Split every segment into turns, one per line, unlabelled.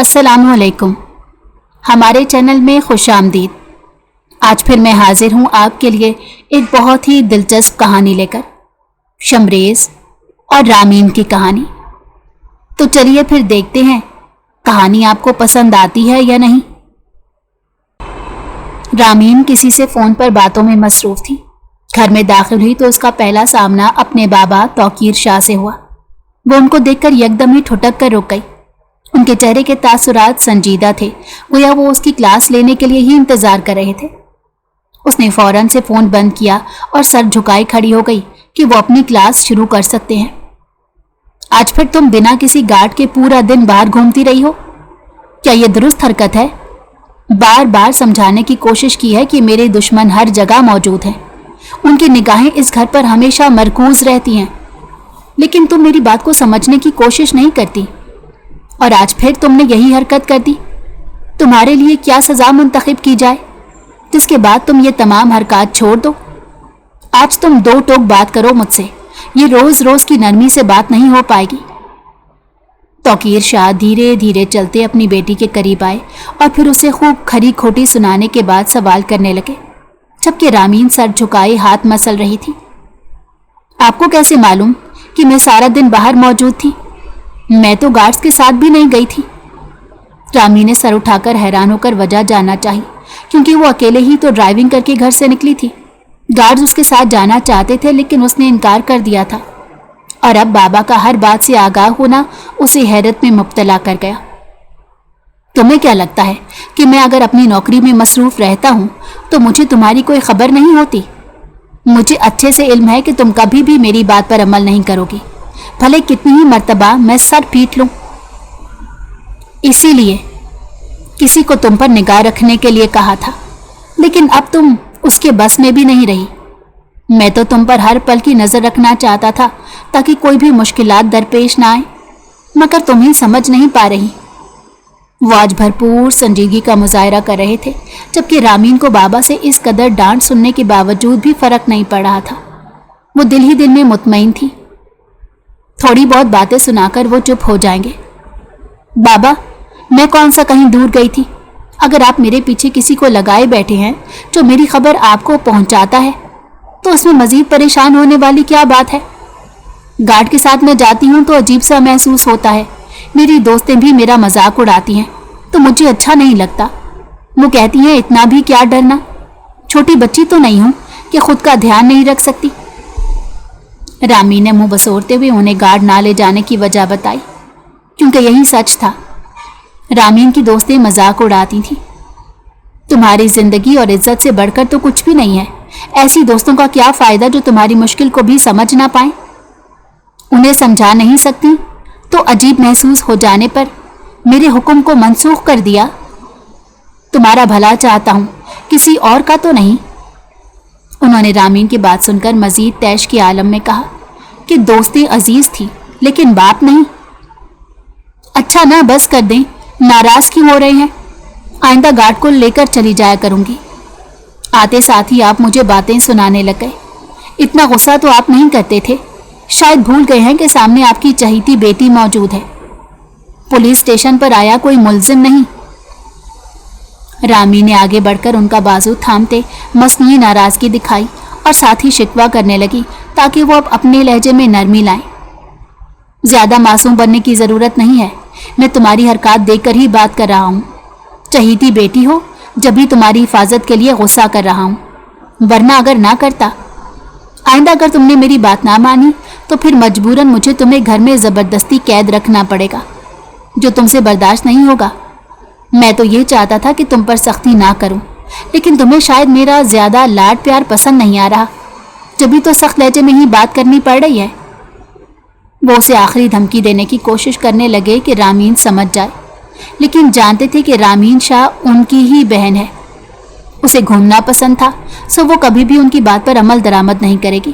अस्सलाम वालेकुम। हमारे चैनल में खुश आमदीद। आज फिर मैं हाजिर हूँ आपके लिए एक बहुत ही दिलचस्प कहानी लेकर, शमरेज़ और रामीन की कहानी। तो चलिए फिर देखते हैं कहानी आपको पसंद आती है या नहीं। रामीन किसी से फ़ोन पर बातों में मसरूफ़ थी। घर में दाखिल हुई तो उसका पहला सामना अपने बाबा तौकीर शाह से हुआ। वो उनको देखकर यकदम ही ठुठक कर रुक गई। उनके चेहरे के तासुरात संजीदा थे, गोया वो उसकी क्लास लेने के लिए ही इंतजार कर रहे थे। उसने फौरन से फोन बंद किया और सर झुकाए खड़ी हो गई कि वो अपनी क्लास शुरू कर सकते हैं। आज फिर तुम बिना किसी गार्ड के पूरा दिन बाहर घूमती रही हो, क्या ये दुरुस्त हरकत है? बार बार समझाने की कोशिश की है कि मेरे दुश्मन हर जगह मौजूद हैं, उनकी निगाहें इस घर पर हमेशा मरकूज रहती हैं, लेकिन तुम मेरी बात को समझने की कोशिश नहीं करती और आज फिर तुमने यही हरकत कर दी। तुम्हारे लिए क्या सज़ा मुंतखब की जाए जिसके बाद तुम ये तमाम हरकत छोड़ दो? आज तुम दो टोक बात करो मुझसे, ये रोज़ रोज़ की नरमी से बात नहीं हो पाएगी। तौकीर शाह धीरे धीरे चलते अपनी बेटी के करीब आए और फिर उसे खूब खरी खोटी सुनाने के बाद सवाल करने लगे, जबकि रामीन सर झुकाए हाथ मसल रही थी। आपको कैसे मालूम कि मैं सारा दिन बाहर मौजूद थी? मैं तो गार्ड्स के साथ भी नहीं गई थी। रामी ने सर उठाकर हैरान होकर वजह जानना चाहिए, क्योंकि वो अकेले ही तो ड्राइविंग करके घर से निकली थी। गार्ड्स उसके साथ जाना चाहते थे, लेकिन उसने इनकार कर दिया था और अब बाबा का हर बात से आगाह होना उसे हैरत में मुब्तला कर गया। तुम्हें क्या लगता है कि मैं अगर अपनी नौकरी में मसरूफ रहता हूँ तो मुझे तुम्हारी कोई खबर नहीं होती? मुझे अच्छे से इल्म है कि तुम कभी भी मेरी बात पर अमल नहीं करोगी, भले कितनी ही मर्तबा मैं सर पीट लूं। इसीलिए किसी को तुम पर निगाह रखने के लिए कहा था, लेकिन अब तुम उसके बस में भी नहीं रही। मैं तो तुम पर हर पल की नज़र रखना चाहता था ताकि कोई भी मुश्किलात दरपेश ना आए, मगर तुम ही समझ नहीं पा रही। वो आज भरपूर संजीदगी का मुजाहरा कर रहे थे, जबकि रामीन को बाबा से इस कदर डांट सुनने के बावजूद भी फर्क नहीं पड़ रहा था। वो दिल ही दिल में मुतमईन थी। थोड़ी बहुत बातें सुनाकर वो चुप हो जाएंगे। बाबा, मैं कौन सा कहीं दूर गई थी? अगर आप मेरे पीछे किसी को लगाए बैठे हैं जो मेरी खबर आपको पहुंचाता है, तो उसमें मजीद परेशान होने वाली क्या बात है? गार्ड के साथ मैं जाती हूँ तो अजीब सा महसूस होता है। मेरी दोस्तें भी मेरा मजाक उड़ाती हैं तो मुझे अच्छा नहीं लगता। वो कहती हैं इतना भी क्या डरना, छोटी बच्ची तो नहीं हूँ कि खुद का ध्यान नहीं रख सकती। रामी ने मुंह बसोरते हुए उन्हें गार्ड ना ले जाने की वजह बताई, क्योंकि यही सच था। रामीन की दोस्तें मजाक उड़ाती थीं। तुम्हारी जिंदगी और इज्जत से बढ़कर तो कुछ भी नहीं है। ऐसी दोस्तों का क्या फायदा जो तुम्हारी मुश्किल को भी समझ ना पाए? उन्हें समझा नहीं सकती तो अजीब महसूस हो जाने पर मेरे हुक्म को मनसूख कर दिया। तुम्हारा भला चाहता हूँ, किसी और का तो नहीं। उन्होंने रामीन की बात सुनकर मजीद तैश के आलम में कहा कि दोस्ती अजीज थी, लेकिन बाप नहीं। अच्छा ना, बस कर दें, नाराज क्यों हो रहे हैं? आइंदा गार्ड को लेकर चली जाया करूंगी। आते साथ ही आप मुझे बातें सुनाने लग गए। इतना गुस्सा तो आप नहीं करते थे। शायद भूल गए हैं कि सामने आपकी चहीती बेटी मौजूद है। पुलिस स्टेशन पर आया कोई मुलजिम नहीं। रामी ने आगे बढ़कर उनका बाजू थामते मसनूई नाराजगी दिखाई और साथ ही शिकवा करने लगी ताकि वो अब अपने लहजे में नरमी लाएं। ज्यादा मासूम बनने की जरूरत नहीं है। मैं तुम्हारी हरकत देखकर ही बात कर रहा हूँ। चहीती बेटी हो जब भी तुम्हारी हिफाजत के लिए गुस्सा कर रहा हूँ, वरना अगर ना करता। आइंदा अगर तुमने मेरी बात ना मानी तो फिर मजबूरन मुझे तुम्हें घर में ज़बरदस्ती कैद रखना पड़ेगा, जो तुमसे बर्दाश्त नहीं होगा। मैं तो ये चाहता था कि तुम पर सख्ती ना करूं, लेकिन तुम्हें शायद मेरा ज़्यादा लाड प्यार पसंद नहीं आ रहा, जब भी तो सख्त लहजे में ही बात करनी पड़ रही है। वो उसे आखिरी धमकी देने की कोशिश करने लगे कि रामीन समझ जाए, लेकिन जानते थे कि रामीन शाह उनकी ही बहन है। उसे घूमना पसंद था, सो वो कभी भी उनकी बात पर अमल दरामद नहीं करेगी।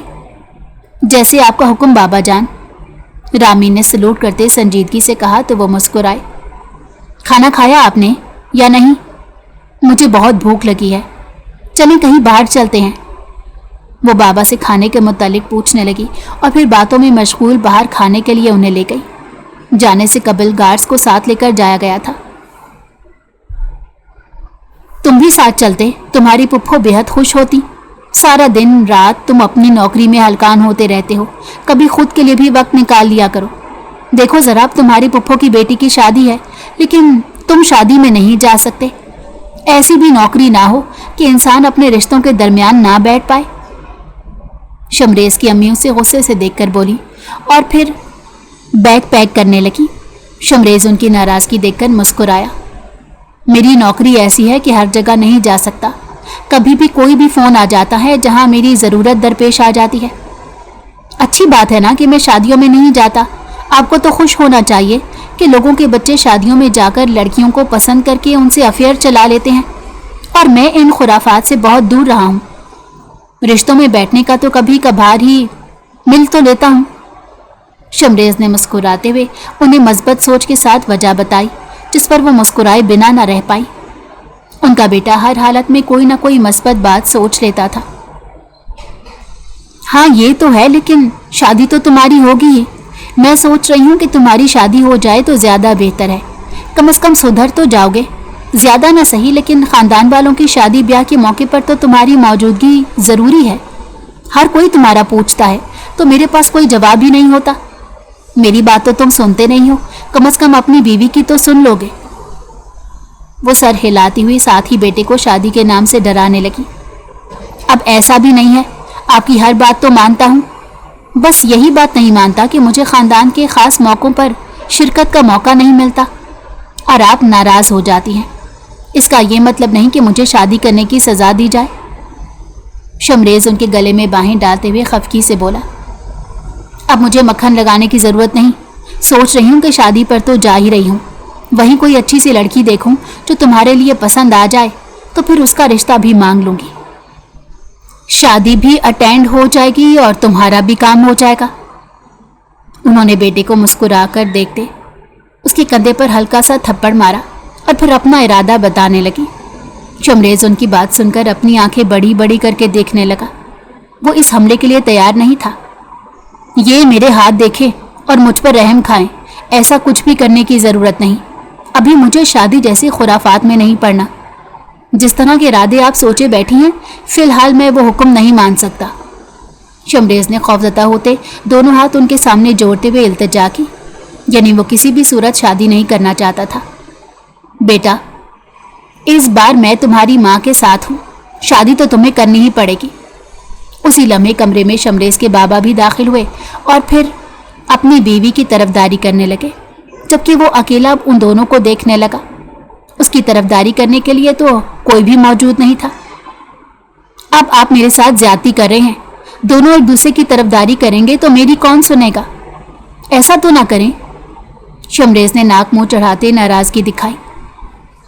जैसे आपका हुक्म बाबा जान, रामीन ने सलूट करते संजीदगी से कहा तो वो मुस्कुराए। खाना खाया आपने या नहीं? मुझे बहुत भूख लगी है, चलें कहीं बाहर चलते हैं। वो बाबा से खाने के मुतालिक पूछने लगी और फिर बातों में मशगूल बाहर खाने के लिए उन्हें ले गई। जाने से कबल गार्ड्स को साथ लेकर जाया गया था तुम भी साथ चलते, तुम्हारी पुप्पो बेहद खुश होती। सारा दिन रात तुम अपनी नौकरी में हलकान होते रहते हो, कभी खुद के लिए भी वक्त निकाल लिया करो। देखो जरा, तुम्हारी पुप्पो की बेटी की शादी है, लेकिन तुम शादी में नहीं जा सकते। ऐसी भी नौकरी ना हो कि इंसान अपने रिश्तों के दरमियान ना बैठ पाए। शमरेज की अम्मी उसे गुस्से से देखकर बोली और फिर बैग पैक करने लगी। शमरेज उनकी नाराजगी देखकर मुस्कुराया। मेरी नौकरी ऐसी है कि हर जगह नहीं जा सकता। कभी भी कोई भी फोन आ जाता है जहां मेरी जरूरत दरपेश आ जाती है। अच्छी बात है ना कि मैं शादियों में नहीं जाता। आपको तो खुश होना चाहिए कि लोगों के बच्चे शादियों में जाकर लड़कियों को पसंद करके उनसे अफेयर चला लेते हैं, और मैं इन खुराफात से बहुत दूर रहा हूँ। रिश्तों में बैठने का तो कभी कभार ही मिल तो लेता हूँ। शमरेज ने मुस्कुराते हुए उन्हें मस्बत सोच के साथ वजह बताई, जिस पर वो मुस्कुराए बिना न रह पाई। उनका बेटा हर हालत में कोई ना कोई मस्बत बात सोच लेता था। हाँ ये तो है, लेकिन शादी तो तुम्हारी होगी ही। मैं सोच रही हूँ कि तुम्हारी शादी हो जाए तो ज़्यादा बेहतर है। कम से कम सुधर तो जाओगे, ज़्यादा ना सही, लेकिन ख़ानदान वालों की शादी ब्याह के मौके पर तो तुम्हारी मौजूदगी ज़रूरी है। हर कोई तुम्हारा पूछता है तो मेरे पास कोई जवाब ही नहीं होता। मेरी बात तो तुम सुनते नहीं हो, कम से कम अपनी बीवी की तो सुन लोगे। वो सर हिलाती हुई साथ ही बेटे को शादी के नाम से डराने लगी। अब ऐसा भी नहीं है, आपकी हर बात तो मानता हूँ, बस यही बात नहीं मानता कि मुझे ख़ानदान के ख़ास मौक़ों पर शिरकत का मौका नहीं मिलता और आप नाराज़ हो जाती हैं। इसका ये मतलब नहीं कि मुझे शादी करने की सज़ा दी जाए। शमरेज उनके गले में बाहें डालते हुए खफकी से बोला, अब मुझे मक्खन लगाने की ज़रूरत नहीं। सोच रही हूँ कि शादी पर तो जा ही रही हूँ, वहीं कोई अच्छी सी लड़की देखूँ जो तुम्हारे लिए पसंद आ जाए तो फिर उसका रिश्ता भी मांग लूँगी। शादी भी अटेंड हो जाएगी और तुम्हारा भी काम हो जाएगा। उन्होंने बेटे को मुस्कुरा कर देखते उसके कंधे पर हल्का सा थप्पड़ मारा और फिर अपना इरादा बताने लगी। शमरेज उनकी बात सुनकर अपनी आंखें बड़ी बड़ी करके देखने लगा। वो इस हमले के लिए तैयार नहीं था। ये मेरे हाथ देखें और मुझ पर रहम खाएं, ऐसा कुछ भी करने की ज़रूरत नहीं। अभी मुझे शादी जैसी खुराफात में नहीं पड़ना। जिस तरह के इरादे आप सोचे बैठी हैं, फिलहाल मैं वो हुक्म नहीं मान सकता। शमरेज ने खौफजदा होते दोनों हाथ उनके सामने जोड़ते हुए इल्तिजा की, यानी वो किसी भी सूरत शादी नहीं करना चाहता था। बेटा, इस बार मैं तुम्हारी माँ के साथ हूँ, शादी तो तुम्हें करनी ही पड़ेगी। उसी लम्हे कमरे में शमरेज के बाबा भी दाखिल हुए और फिर अपनी बीवी की तरफदारी करने लगे, जबकि वो अकेला उन दोनों को देखने लगा। उसकी तरफदारी करने के लिए तो कोई भी मौजूद नहीं था। अब आप मेरे साथ ज्यादती कर रहे हैं, दोनों एक दूसरे की तरफदारी करेंगे तो मेरी कौन सुनेगा? ऐसा तो ना करें। शमरेज ने नाक मुंह चढ़ाते नाराजगी दिखाई।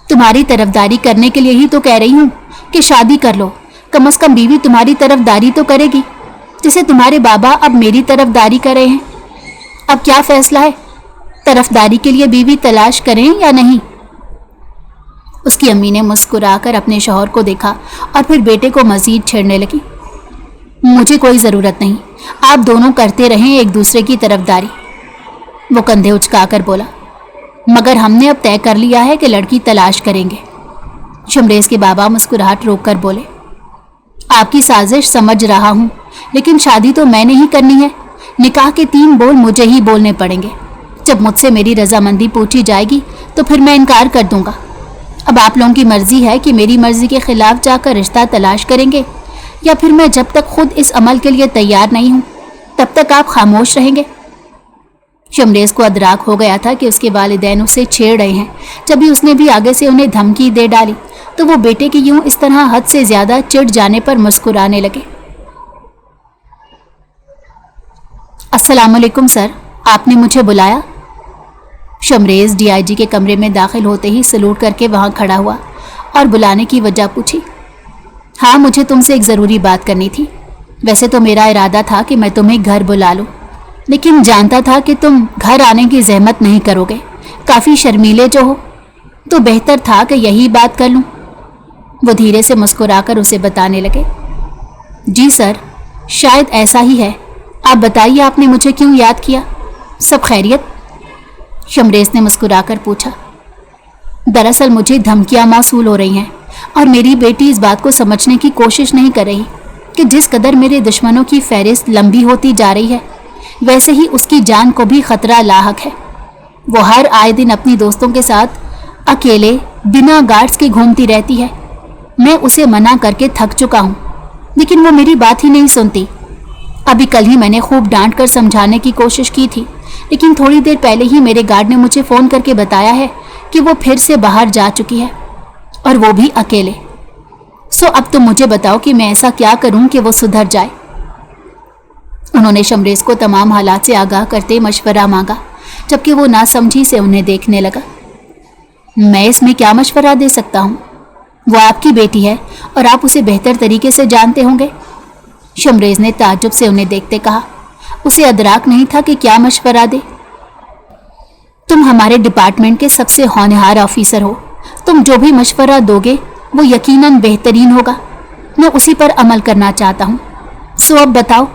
तुम्हारी तरफदारी करने के लिए ही तो कह रही हूँ कि शादी कर लो। कम से कम बीवी तुम्हारी तरफदारी तो करेगी, जैसे तुम्हारे बाबा अब मेरी तरफदारी कर रहे हैं। अब क्या फैसला है, तरफदारी के लिए बीवी तलाश करें या नहीं? उसकी अम्मी ने मुस्कुराकर अपने शौहर को देखा और फिर बेटे को मजीद छेड़ने लगी। मुझे कोई ज़रूरत नहीं, आप दोनों करते रहें एक दूसरे की तरफदारी। वो कंधे उचकाकर बोला, मगर हमने अब तय कर लिया है कि लड़की तलाश करेंगे। शमरेज के बाबा मुस्कुराहट रोक कर बोले, आपकी साजिश समझ रहा हूँ, लेकिन शादी तो मैंने ही करनी है। निकाह के 3 बोल मुझे ही बोलने पड़ेंगे। जब मुझसे मेरी रजामंदी पूछी जाएगी तो फिर मैं इनकार कर दूंगा। अब आप लोगों की मर्जी है कि मेरी मर्जी के खिलाफ जाकर रिश्ता तलाश करेंगे, या फिर मैं जब तक खुद इस अमल के लिए तैयार नहीं हूँ तब तक आप खामोश रहेंगे। शमरेज को अदराक हो गया था कि उसके वालिदैन उसे छेड़ रहे हैं। जब भी उसने भी आगे से उन्हें धमकी दे डाली तो वो बेटे की यूं इस तरह हद से ज्यादा चिढ़ जाने पर मुस्कुराने लगे। अस्सलाम वालेकुम सर, आपने मुझे बुलाया? शमरेज डीआईजी के कमरे में दाखिल होते ही सलूट करके वहां खड़ा हुआ और बुलाने की वजह पूछी। हाँ, मुझे तुमसे एक ज़रूरी बात करनी थी। वैसे तो मेरा इरादा था कि मैं तुम्हें घर बुला लूँ, लेकिन जानता था कि तुम घर आने की जहमत नहीं करोगे, काफ़ी शर्मीले जो हो, तो बेहतर था कि यही बात कर लूँ। वो धीरे से मुस्कुराकर उसे बताने लगे। जी सर, शायद ऐसा ही है। आप बताइए, आपने मुझे क्यों याद किया? सब खैरियत? शमरेज ने मुस्कुराकर पूछा। दरअसल मुझे धमकियां मौसूल हो रही हैं। और मेरी बेटी इस बात को समझने की कोशिश नहीं कर रही कि जिस कदर मेरे दुश्मनों की फहरिस्त लंबी होती जा रही है, वैसे ही उसकी जान को भी खतरा लाहक है। वो हर आए दिन अपनी दोस्तों के साथ अकेले बिना गार्ड्स के घूमती रहती है। मैं उसे मना करके थक चुका हूँ, लेकिन वो मेरी बात ही नहीं सुनती। अभी कल ही मैंने खूब डांट कर समझाने की कोशिश की थी, लेकिन थोड़ी देर पहले ही मेरे गार्ड ने मुझे फ़ोन करके बताया है कि वो फिर से बाहर जा चुकी है, और वो भी अकेले। सो अब तुम मुझे बताओ कि मैं ऐसा क्या करूं कि वो सुधर जाए। उन्होंने शमरेज को तमाम हालात से आगाह करते मशवरा मांगा, जबकि वो नासमझी से उन्हें देखने लगा। मैं इसमें क्या मशवरा दे सकता हूँ? वो आपकी बेटी है और आप उसे बेहतर तरीके से जानते होंगे। शमरेज ने ताज्जुब से उन्हें देखते कहा। उसे अदराक नहीं था कि क्या मशवरा दे। तुम हमारे डिपार्टमेंट के सबसे होनहार ऑफिसर हो। तुम जो भी मशवरा दोगे वो यकीनन बेहतरीन होगा। मैं उसी पर अमल करना चाहता हूँ। सो अब बताओ।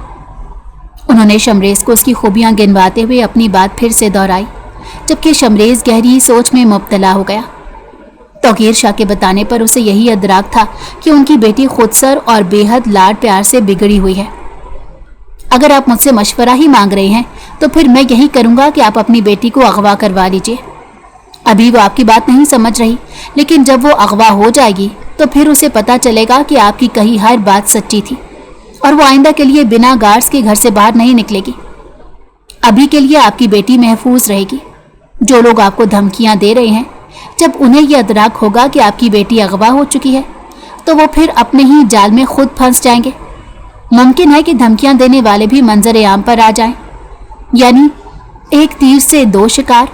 उन्होंने शमरेज को उसकी खूबियाँ गिनवाते हुए अपनी बात फिर से दोहराई, जबकि शमरेज गहरी सोच में मुब्तला हो गया। तौकीर शाह के बताने पर उसे यही अदराक था कि उनकी बेटी खुदसर और बेहद लाड प्यार से बिगड़ी हुई है। अगर आप मुझसे मशवरा ही मांग रहे हैं तो फिर मैं यही करूँगा कि आप अपनी बेटी को अगवा करवा लीजिए। अभी वो आपकी बात नहीं समझ रही, लेकिन जब वो अगवा हो जाएगी तो फिर उसे पता चलेगा कि आपकी कही हर बात सच्ची थी, और वो आइंदा के लिए बिना गार्ड्स के घर से बाहर नहीं निकलेगी। अभी के लिए आपकी बेटी महफूज रहेगी। जो लोग आपको धमकियां दे रहे हैं, जब उन्हें यह अदराक होगा कि आपकी बेटी अगवा हो चुकी है, तो वो फिर अपने ही जाल में खुद फंस जाएंगे। मुमकिन है कि धमकियां देने वाले भी मंजर आम पर आ जाएं, यानी एक तीर से दो शिकार।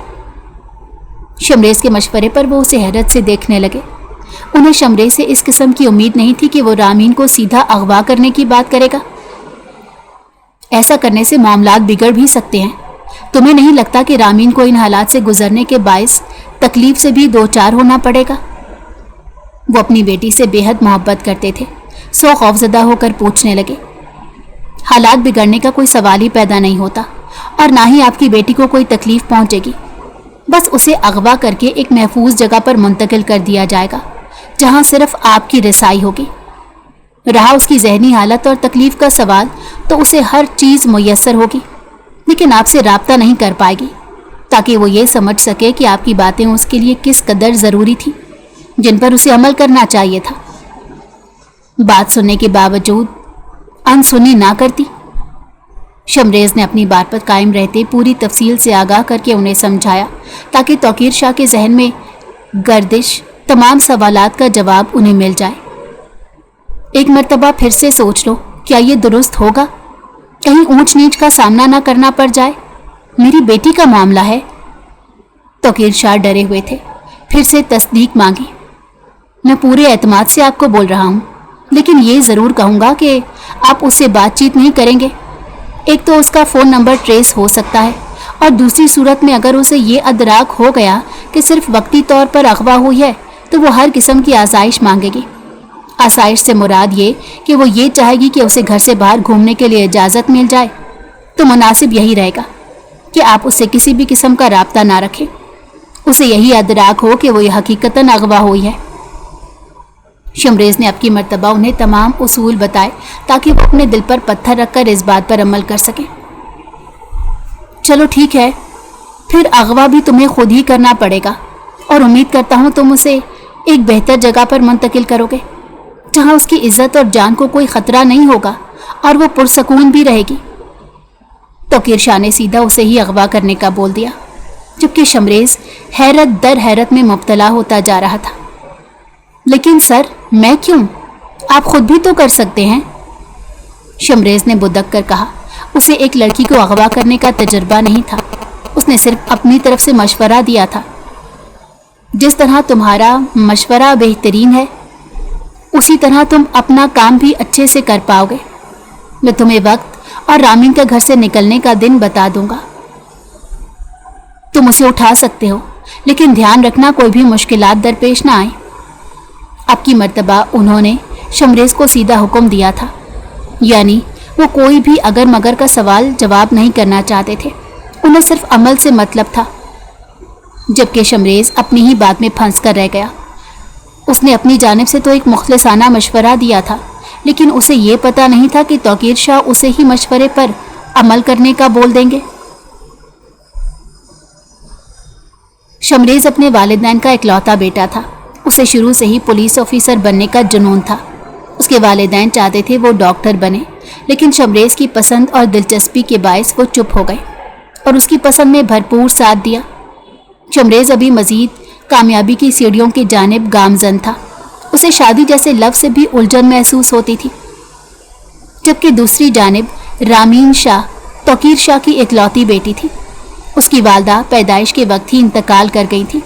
शमरेज के मशवरे पर वो उसे हैरत से देखने लगे। उन्हें शमरेज से इस किस्म की उम्मीद नहीं थी कि वो रामीन को सीधा अगवा करने की बात करेगा। ऐसा करने से मामलात बिगड़ भी सकते हैं। तुम्हें नहीं लगता कि रामीन को इन हालात से गुजरने के बायस तकलीफ से भी दो चार होना पड़ेगा? वो अपनी बेटी से बेहद मोहब्बत करते थे। सो खौफजदा होकर पूछने लगे। हालात बिगड़ने का कोई सवाल ही पैदा नहीं होता, और ना ही आपकी बेटी को कोई तकलीफ पहुंचेगी। बस उसे अगवा करके एक महफूज जगह पर मुंतकिल कर दिया जाएगा, जहां सिर्फ आपकी रिसाई होगी। रहा उसकी जहनी हालत और तकलीफ का सवाल, तो उसे हर चीज़ मुयस्सर होगी, लेकिन आपसे राब्ता नहीं कर पाएगी, ताकि वो ये समझ सके कि आपकी बातें उसके लिए किस कदर ज़रूरी थी, जिन पर उसे अमल करना चाहिए था। बात सुनने के बावजूद अनसुनी ना करती। शमरेज ने अपनी बात पर कायम रहते पूरी तफसील से आगाह करके उन्हें समझाया, ताकि तौकीर शाह के जहन में गर्दिश तमाम सवालात का जवाब उन्हें मिल जाए। एक मर्तबा फिर से सोच लो, क्या ये दुरुस्त होगा? कहीं ऊंच नीच का सामना ना करना पड़ जाए। मेरी बेटी का मामला है। तौकीर शाह डरे हुए थे। फिर से तस्दीक मांगी। मैं पूरे एतमाद से आपको बोल रहा हूँ, लेकिन ये ज़रूर कहूँगा कि आप उससे बातचीत नहीं करेंगे। एक तो उसका फ़ोन नंबर ट्रेस हो सकता है, और दूसरी सूरत में अगर उसे ये अदराक हो गया कि सिर्फ वक्ती तौर पर अगवा हुई है, तो वो हर किस्म की आसाइश मांगेगी। आसाइश से मुराद ये कि वो ये चाहेगी कि उसे घर से बाहर घूमने के लिए इजाज़त मिल जाए। तो मुनासिब यही रहेगा कि आप उससे किसी भी किस्म का राब्ता ना रखें। उसे यही अदराक हो कि वो ये हकीकतन अगवा हुई है। शमरेज ने अब की मर्तबा उन्हें तमाम उसूल बताए, ताकि वो अपने दिल पर पत्थर रखकर इस बात पर अमल कर सकें। चलो ठीक है, फिर अगवा भी तुम्हें खुद ही करना पड़ेगा, और उम्मीद करता हूँ तुम उसे एक बेहतर जगह पर मुंतकिल करोगे, जहाँ उसकी इज्जत और जान को कोई ख़तरा नहीं होगा, और वो पुरसकून भी रहेगी। तौकीर शाह ने सीधा उसे ही अगवा करने का बोल दिया, जबकि शमरेज हैरत दर हैरत में मुब्तला होता जा रहा था। लेकिन सर, मैं क्यों? आप खुद भी तो कर सकते हैं। शमरेज ने बुदक कर कहा। उसे एक लड़की को अगवा करने का तजर्बा नहीं था। उसने सिर्फ अपनी तरफ से मशवरा दिया था। जिस तरह तुम्हारा मशवरा बेहतरीन है, उसी तरह तुम अपना काम भी अच्छे से कर पाओगे। मैं तुम्हें वक्त और रामीन के घर से निकलने का दिन बता दूंगा। तुम उसे उठा सकते हो, लेकिन ध्यान रखना कोई भी मुश्किलात दरपेश ना आए। अब की मर्तबा उन्होंने शमरेज को सीधा हुक्म दिया था, यानी वो कोई भी अगर मगर का सवाल जवाब नहीं करना चाहते थे। उन्हें सिर्फ अमल से मतलब था। जबकि शमरेज अपनी ही बात में फंस कर रह गया। اس نے اپنی جانب سے تو ایک مخلصانہ مشورہ دیا تھا، لیکن اسے یہ پتہ نہیں تھا کہ توقیر شاہ اسے ہی مشورے پر عمل کرنے کا بول دیں گے۔ شمریز اپنے والدین کا اکلوتا بیٹا تھا۔ اسے شروع سے ہی پولیس آفیسر بننے کا جنون تھا۔ اس کے والدین چاہتے تھے وہ ڈاکٹر بنے، لیکن شمریز کی پسند اور دلچسپی کے باعث وہ چپ ہو گئے اور اس کی پسند میں بھرپور ساتھ دیا۔ شمریز ابھی مزید کامیابی کی سیڑھیوں کی جانب گامزن تھا۔ اسے شادی جیسے لفظ سے بھی الجھن محسوس ہوتی تھی، جبکہ دوسری جانب رامین شاہ توقیر شاہ کی اکلوتی بیٹی تھی۔ اس کی والدہ پیدائش کے وقت ہی انتقال کر گئی تھی۔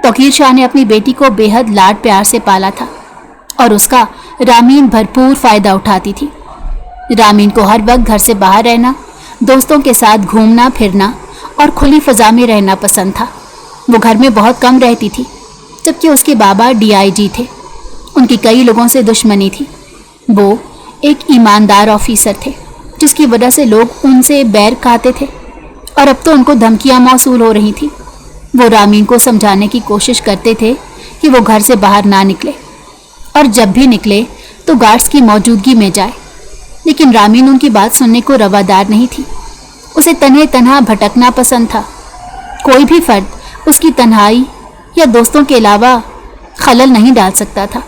توقیر شاہ نے اپنی بیٹی کو بے حد لاڈ پیار سے پالا تھا اور اس کا رامین بھرپور فائدہ اٹھاتی تھی۔ رامین کو ہر وقت گھر سے باہر رہنا، دوستوں کے ساتھ گھومنا پھرنا اور کھلی فضا میں رہنا پسند تھا۔ وہ گھر میں بہت کم رہتی تھی، جبکہ اس کے بابا DIG تھے۔ ان کی کئی لوگوں سے دشمنی تھی۔ وہ ایک ایماندار آفیسر تھے، جس کی وجہ سے لوگ ان سے بیر کھاتے تھے، اور اب تو ان کو دھمکیاں موصول ہو رہی تھیں۔ وہ رامین کو سمجھانے کی کوشش کرتے تھے کہ وہ گھر سے باہر نہ نکلے، اور جب بھی نکلے تو گارڈز کی موجودگی میں جائے، لیکن رامین ان کی بات سننے کو روادار نہیں تھی۔ اسے تنہا بھٹکنا پسند تھا۔ کوئی بھی فرد اس کی تنہائی یا دوستوں کے علاوہ خلل نہیں ڈال سکتا تھا۔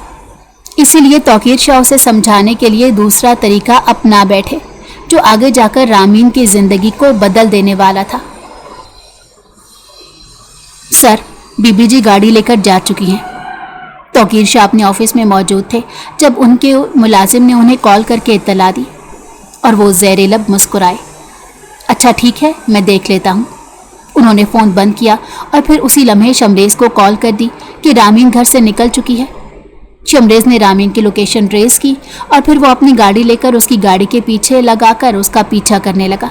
اسی لیے توقیر شاہ اسے سمجھانے کے لیے دوسرا طریقہ اپنا بیٹھے، جو آگے جا کر رامین کی زندگی کو بدل دینے والا تھا۔ سر، بی بی جی گاڑی لے کر جا چکی ہیں۔ توقیر شاہ اپنے آفس میں موجود تھے جب ان کے ملازم نے انہیں کال کر کے اطلاع دی، اور وہ زیر لب مسکرائے۔ اچھا ٹھیک ہے، میں دیکھ لیتا ہوں۔ انہوں نے فون بند کیا اور پھر اسی لمحے شمریز کو کال کر دی کہ رامین گھر سے نکل چکی ہے۔ شمریز نے رامین کی لوکیشن ٹریس کی اور پھر وہ اپنی گاڑی لے کر اس کی گاڑی کے پیچھے لگا کر اس کا پیچھا کرنے لگا۔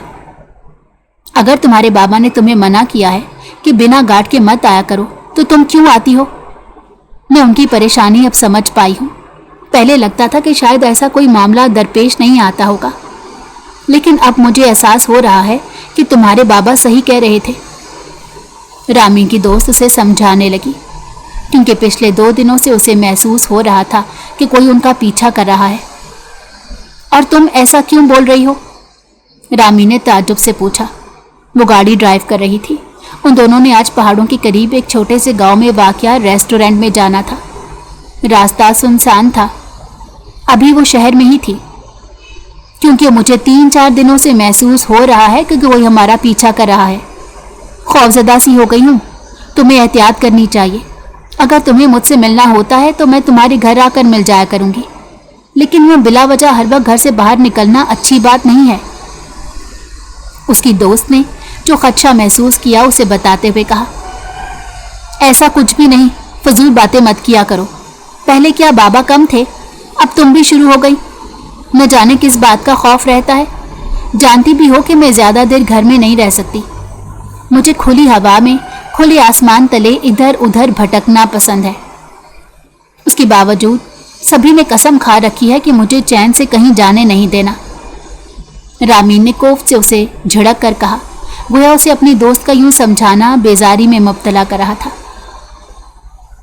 اگر تمہارے بابا نے تمہیں منع کیا ہے کہ بنا گارڈ کے مت آیا کرو تو تم کیوں آتی ہو؟ میں ان کی پریشانی اب سمجھ پائی ہوں۔ پہلے لگتا تھا کہ شاید ایسا کوئی معاملہ درپیش نہیں آتا ہوگا، لیکن اب مجھے احساس ہو رہا ہے کہ تمہارے بابا صحیح کہہ رہے تھے۔ رامین کی دوست اسے سمجھانے لگی، کیونکہ پچھلے 2 دنوں سے اسے محسوس ہو رہا تھا کہ کوئی ان کا پیچھا کر رہا ہے۔ اور تم ایسا کیوں بول رہی ہو؟ رامین نے تعجب سے پوچھا۔ وہ گاڑی ڈرائیو کر رہی تھی۔ ان دونوں نے آج پہاڑوں کے قریب ایک چھوٹے سے گاؤں میں واقع ریسٹورنٹ میں جانا تھا۔ راستہ سنسان تھا۔ ابھی وہ شہر میں ہی تھی، کیونکہ مجھے 3-4 دنوں سے محسوس ہو رہا ہے کہ کوئی ہمارا پیچھا کر رہا ہے۔ خوفزدہ سی ہو گئی ہوں۔ تمہیں احتیاط کرنی چاہیے۔ اگر تمہیں مجھ سے ملنا ہوتا ہے تو میں تمہارے گھر آ کر مل جایا کروں گی، لیکن وہ بلا وجہ ہر وقت گھر سے باہر نکلنا اچھی بات نہیں ہے۔ اس کی دوست نے جو خدشہ محسوس کیا اسے بتاتے ہوئے کہا، ایسا کچھ بھی نہیں، فضول باتیں مت کیا کرو۔ پہلے کیا بابا کم تھے، اب تم بھی شروع ہو گئی۔ نہ جانے کس بات کا خوف رہتا ہے۔ جانتی بھی ہو کہ میں زیادہ دیر گھر میں نہیں رہ سکتی۔ مجھے کھلی ہوا میں، کھلے آسمان تلے ادھر ادھر بھٹکنا پسند ہے۔ اس کے باوجود سبھی نے قسم کھا رکھی ہے کہ مجھے چین سے کہیں جانے نہیں دینا۔ رامین نے کوفت سے اسے جھڑک کر کہا، گویا اسے اپنی دوست کا یوں سمجھانا بیزاری میں مبتلا کر رہا تھا۔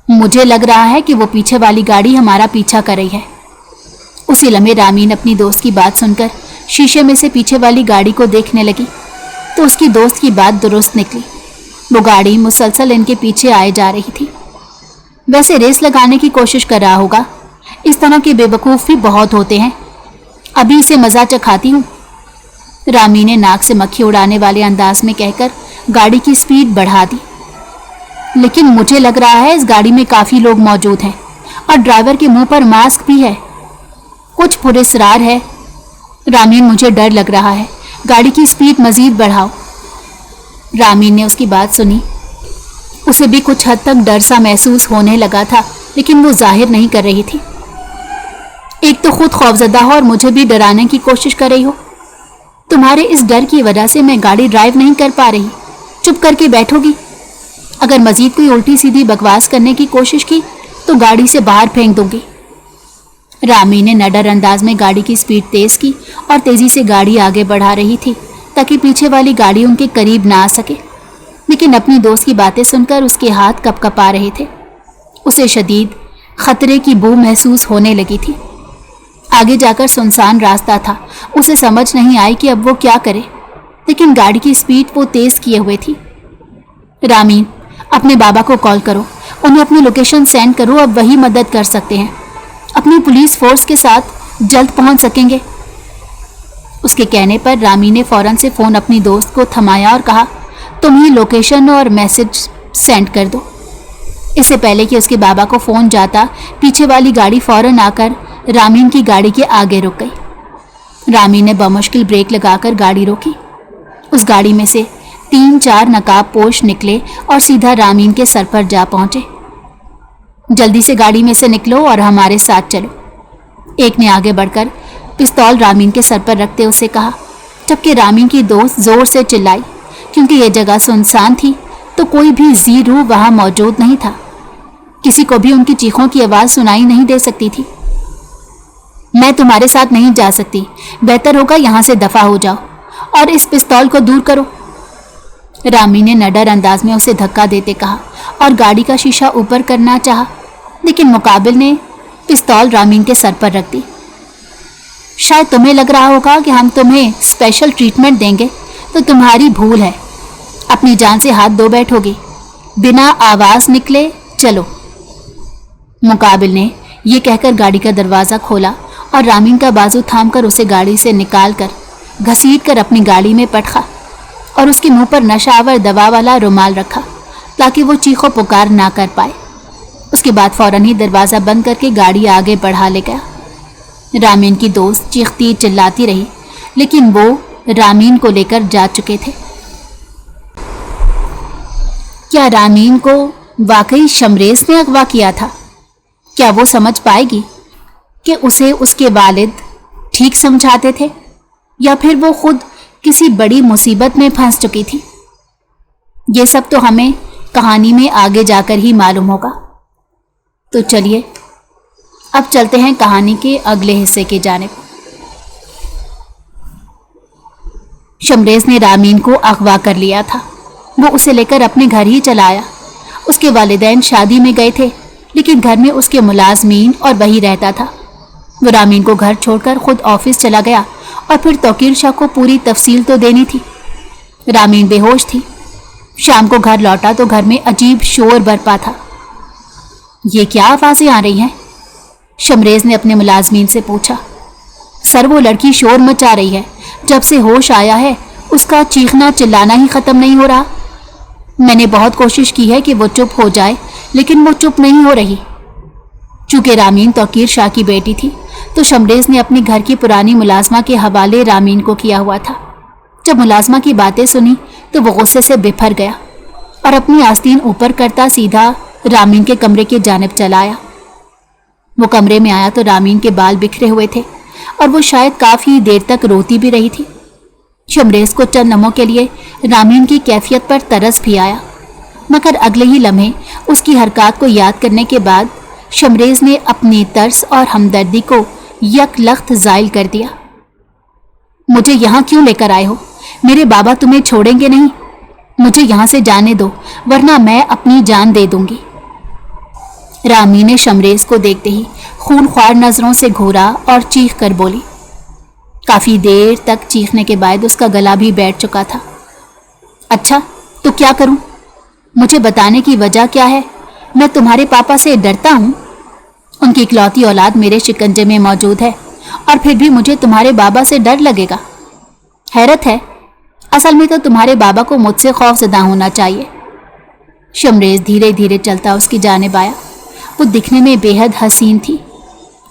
مجھے لگ رہا ہے کہ وہ پیچھے والی گاڑی ہمارا پیچھا کر رہی ہے۔ اسی لمحے رامین اپنی دوست کی بات سن کر شیشے میں سے پیچھے والی گاڑی کو دیکھنے لگی تو اس کی دوست کی بات درست نکلی۔ وہ گاڑی مسلسل ان کے پیچھے آئے جا رہی تھی۔ ویسے ریس لگانے کی کوشش کر رہا ہوگا۔ اس طرح کے بے وقوف بھی بہت ہوتے ہیں۔ ابھی اسے مزہ چکھاتی ہوں۔ رامین نے ناک سے مکھی اڑانے والے انداز میں کہہ کر گاڑی کی سپیڈ بڑھا دی۔ لیکن مجھے لگ رہا ہے اس گاڑی میں کافی لوگ موجود ہیں اور ڈرائیور کے منہ پر ماسک بھی ہے۔ کچھ پراسرار ہے۔ رامین، مجھے ڈر لگ رہا ہے، گاڑی کی سپیڈ مزید بڑھاؤ۔ رامین نے اس کی بات سنی۔ اسے بھی کچھ حد تک ڈر سا محسوس ہونے لگا تھا، لیکن وہ ظاہر نہیں کر رہی تھی۔ ایک تو خود خوفزدہ ہو اور مجھے بھی ڈرانے کی کوشش کر رہی ہو۔ تمہارے اس ڈر کی وجہ سے میں گاڑی ڈرائیو نہیں کر پا رہی۔ چپ کر کے بیٹھو گی؟ اگر مزید کوئی الٹی سیدھی بکواس کرنے کی کوشش کی تو گاڑی سے باہر پھینک دوں گی۔ رامین نے نڈر انداز میں گاڑی کی سپیڈ تیز کی اور تیزی سے گاڑی آگے بڑھا رہی تھی تاکہ پیچھے والی گاڑی ان کے قریب نہ آ سکے، لیکن اپنی دوست کی باتیں سن کر اس کے ہاتھ کپ کپا رہے تھے۔ اسے شدید खतरे की बू महसूस होने लगी थी। आगे जाकर सुनसान रास्ता था। उसे समझ नहीं आई कि अब वो क्या करे, लेकिन गाड़ी की स्पीड वो तेज किए हुए थी। रामीन, अपने बाबा को कॉल करो, उन्हें अपनी लोकेशन सेंड करो, अब वही मदद कर सकते हैं। अपनी पुलिस फोर्स के साथ जल्द पहुंच सकेंगे। उसके कहने पर रामी ने फौरन से फोन अपनी दोस्त को थमाया और कहा, तुम ही लोकेशन और मैसेज सेंड कर दो। इससे पहले कि उसके बाबा को फोन जाता, पीछे वाली गाड़ी फौरन आकर रामीन की गाड़ी के आगे रुक गई। रामीन ने बमुश्किल ब्रेक लगाकर गाड़ी रोकी। उस गाड़ी में से 3-4 नकाबपोश निकले और सीधा रामीन के सर पर जा पहुंचे। जल्दी से गाड़ी में से निकलो और हमारे साथ चलो, एक ने आगे बढ़कर पिस्तौल रामीन के सर पर रखते उसे कहा, जबकि रामीन की दोस्त जोर से चिल्लाई। क्योंकि यह जगह सुनसान थी तो कोई भी जी रूह वहां मौजूद नहीं था। किसी को भी उनकी चीखों की आवाज सुनाई नहीं दे सकती थी। मैं तुम्हारे साथ नहीं जा सकती, बेहतर होगा यहां से दफा हो जाओ और इस पिस्तौल को दूर करो, रामी ने नडर अंदाज में उसे धक्का देते कहा और गाड़ी का शीशा ऊपर करना चाहा, लेकिन मुकाबिल ने पिस्तौल रामीन के सर पर रख दी। शायद तुम्हें लग रहा होगा कि हम तुम्हें स्पेशल ट्रीटमेंट देंगे, तो तुम्हारी भूल है। अपनी जान से हाथ धो बैठोगी, बिना आवाज निकले चलो। मुकाबिल ने यह कहकर गाड़ी का दरवाज़ा खोला और रामीन का बाजू थामकर उसे गाड़ी से निकालकर घसीटकर अपनी गाड़ी में पटका और उसके मुंह पर नशावर दवा वाला रुमाल रखा ताकि वो चीखो पुकार ना कर पाए। उसके बाद फौरन ही दरवाज़ा बंद करके गाड़ी आगे बढ़ा ले गया। रामीन की दोस्त चीखती चिल्लाती रही, लेकिन वो रामीन को लेकर जा चुके थे। क्या रामीन को वाकई शमरेज ने अगवा किया था? क्या वो समझ पाएगी कि उसे उसके वालिद ठीक समझाते थे, या फिर वो खुद किसी बड़ी मुसीबत में फंस चुकी थी? ये सब तो हमें कहानी में आगे जाकर ही मालूम होगा। तो चलिए अब चलते हैं कहानी के अगले हिस्से की जानिब। शमरेज ने रामीन को अगवा कर लिया था। वो उसे लेकर अपने घर ही चला आया। उसके वालिदैन शादी में गए थे, लेकिन घर में उसके मुलाजमीन और वही रहता था। वो रामीन को घर छोड़कर खुद ऑफिस चला गया और फिर तौकीर शाह को पूरी तफसील तो देनी थी। रामीन बेहोश थी। शाम को घर लौटा तो घर में अजीब शोर बरपा था। ये क्या आवाज़ें आ रही हैं? शमरेज ने अपने मुलाजमीन से पूछा। सर, वो लड़की शोर मचा रही है। जब से होश आया है उसका चीखना चिल्लाना ही ख़त्म नहीं हो रहा। मैंने बहुत कोशिश की है कि वो चुप हो जाए, लेकिन वो चुप नहीं हो रही। चूँकि रामीन तौकीर शाह की बेटी थी, तो शमरेज ने अपनी घर की पुरानी मुलाजमा के हवाले रामीन को किया हुआ था। जब मुलाजमा की बातें सुनी तो वो गुस्से से बिफर गया और अपनी आस्तीन ऊपर करता सीधा रामीन के कमरे की जानिब चला आया। वो कमरे में आया तो रामीन के बाल बिखरे हुए थे और वो शायद काफ़ी देर तक रोती भी रही थी। शमरेज को चंद लम्हों के लिए रामीन की कैफियत पर तरस भी आया, मगर अगले ही लम्हे उसकी हरकत को याद करने के बाद शमरेज ने अपनी तरस और हमदर्दी को यकलख्त ज़ाइल कर दिया। मुझे यहाँ क्यों लेकर आए हो? मेरे बाबा तुम्हें छोड़ेंगे नहीं। मुझे यहाँ से जाने दो, वरना मैं अपनी जान दे दूंगी। रामीन ने शमरेज को देखते ही खूनख्वार नज़रों से घूरा और चीख कर बोली। काफ़ी देर तक चीखने के बाद उसका गला भी बैठ चुका था। अच्छा, तो क्या करूं? मुझे बताने की वजह क्या है? मैं तुम्हारे पापा से डरता हूं। उनकी इकलौती औलाद मेरे शिकंजे में मौजूद है और फिर भी मुझे तुम्हारे बाबा से डर लगेगा। हैरत है, असल में तो तुम्हारे बाबा को मुझसे खौफज़दा होना चाहिए। शमरेज धीरे धीरे चलता उसकी जानिब आया। वो दिखने में बेहद हसीन थी।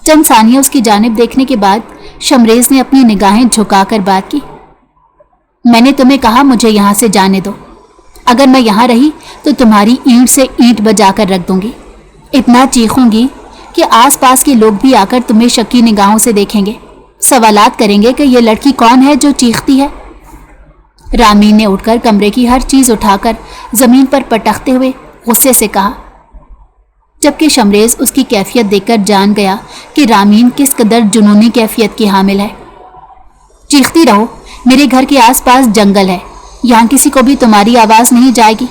चंद सानिया उसकी जानिब देखने के बाद शमरेज ने अपनी निगाहें झुकाकर बात की। मैंने तुम्हें कहा मुझे यहाँ से जाने दो। अगर मैं यहाँ रही तो तुम्हारी ईंट से ईंट बजाकर रख दूंगी। इतना चीखूंगी कि आसपास के लोग भी आकर तुम्हें शक्की निगाहों से देखेंगे, सवालात करेंगे कि ये लड़की कौन है जो चीखती है। रामीन ने उठकर कमरे की हर चीज़ उठाकर ज़मीन पर पटकते हुए गुस्से से कहा, जबकि शमरेज उसकी कैफियत देखकर जान गया कि रामीन किस कदर जुनूनी कैफियत की हामिल है। चीखती रहो, मेरे घर के आसपास जंगल है, यहाँ किसी को भी तुम्हारी आवाज़ नहीं जाएगी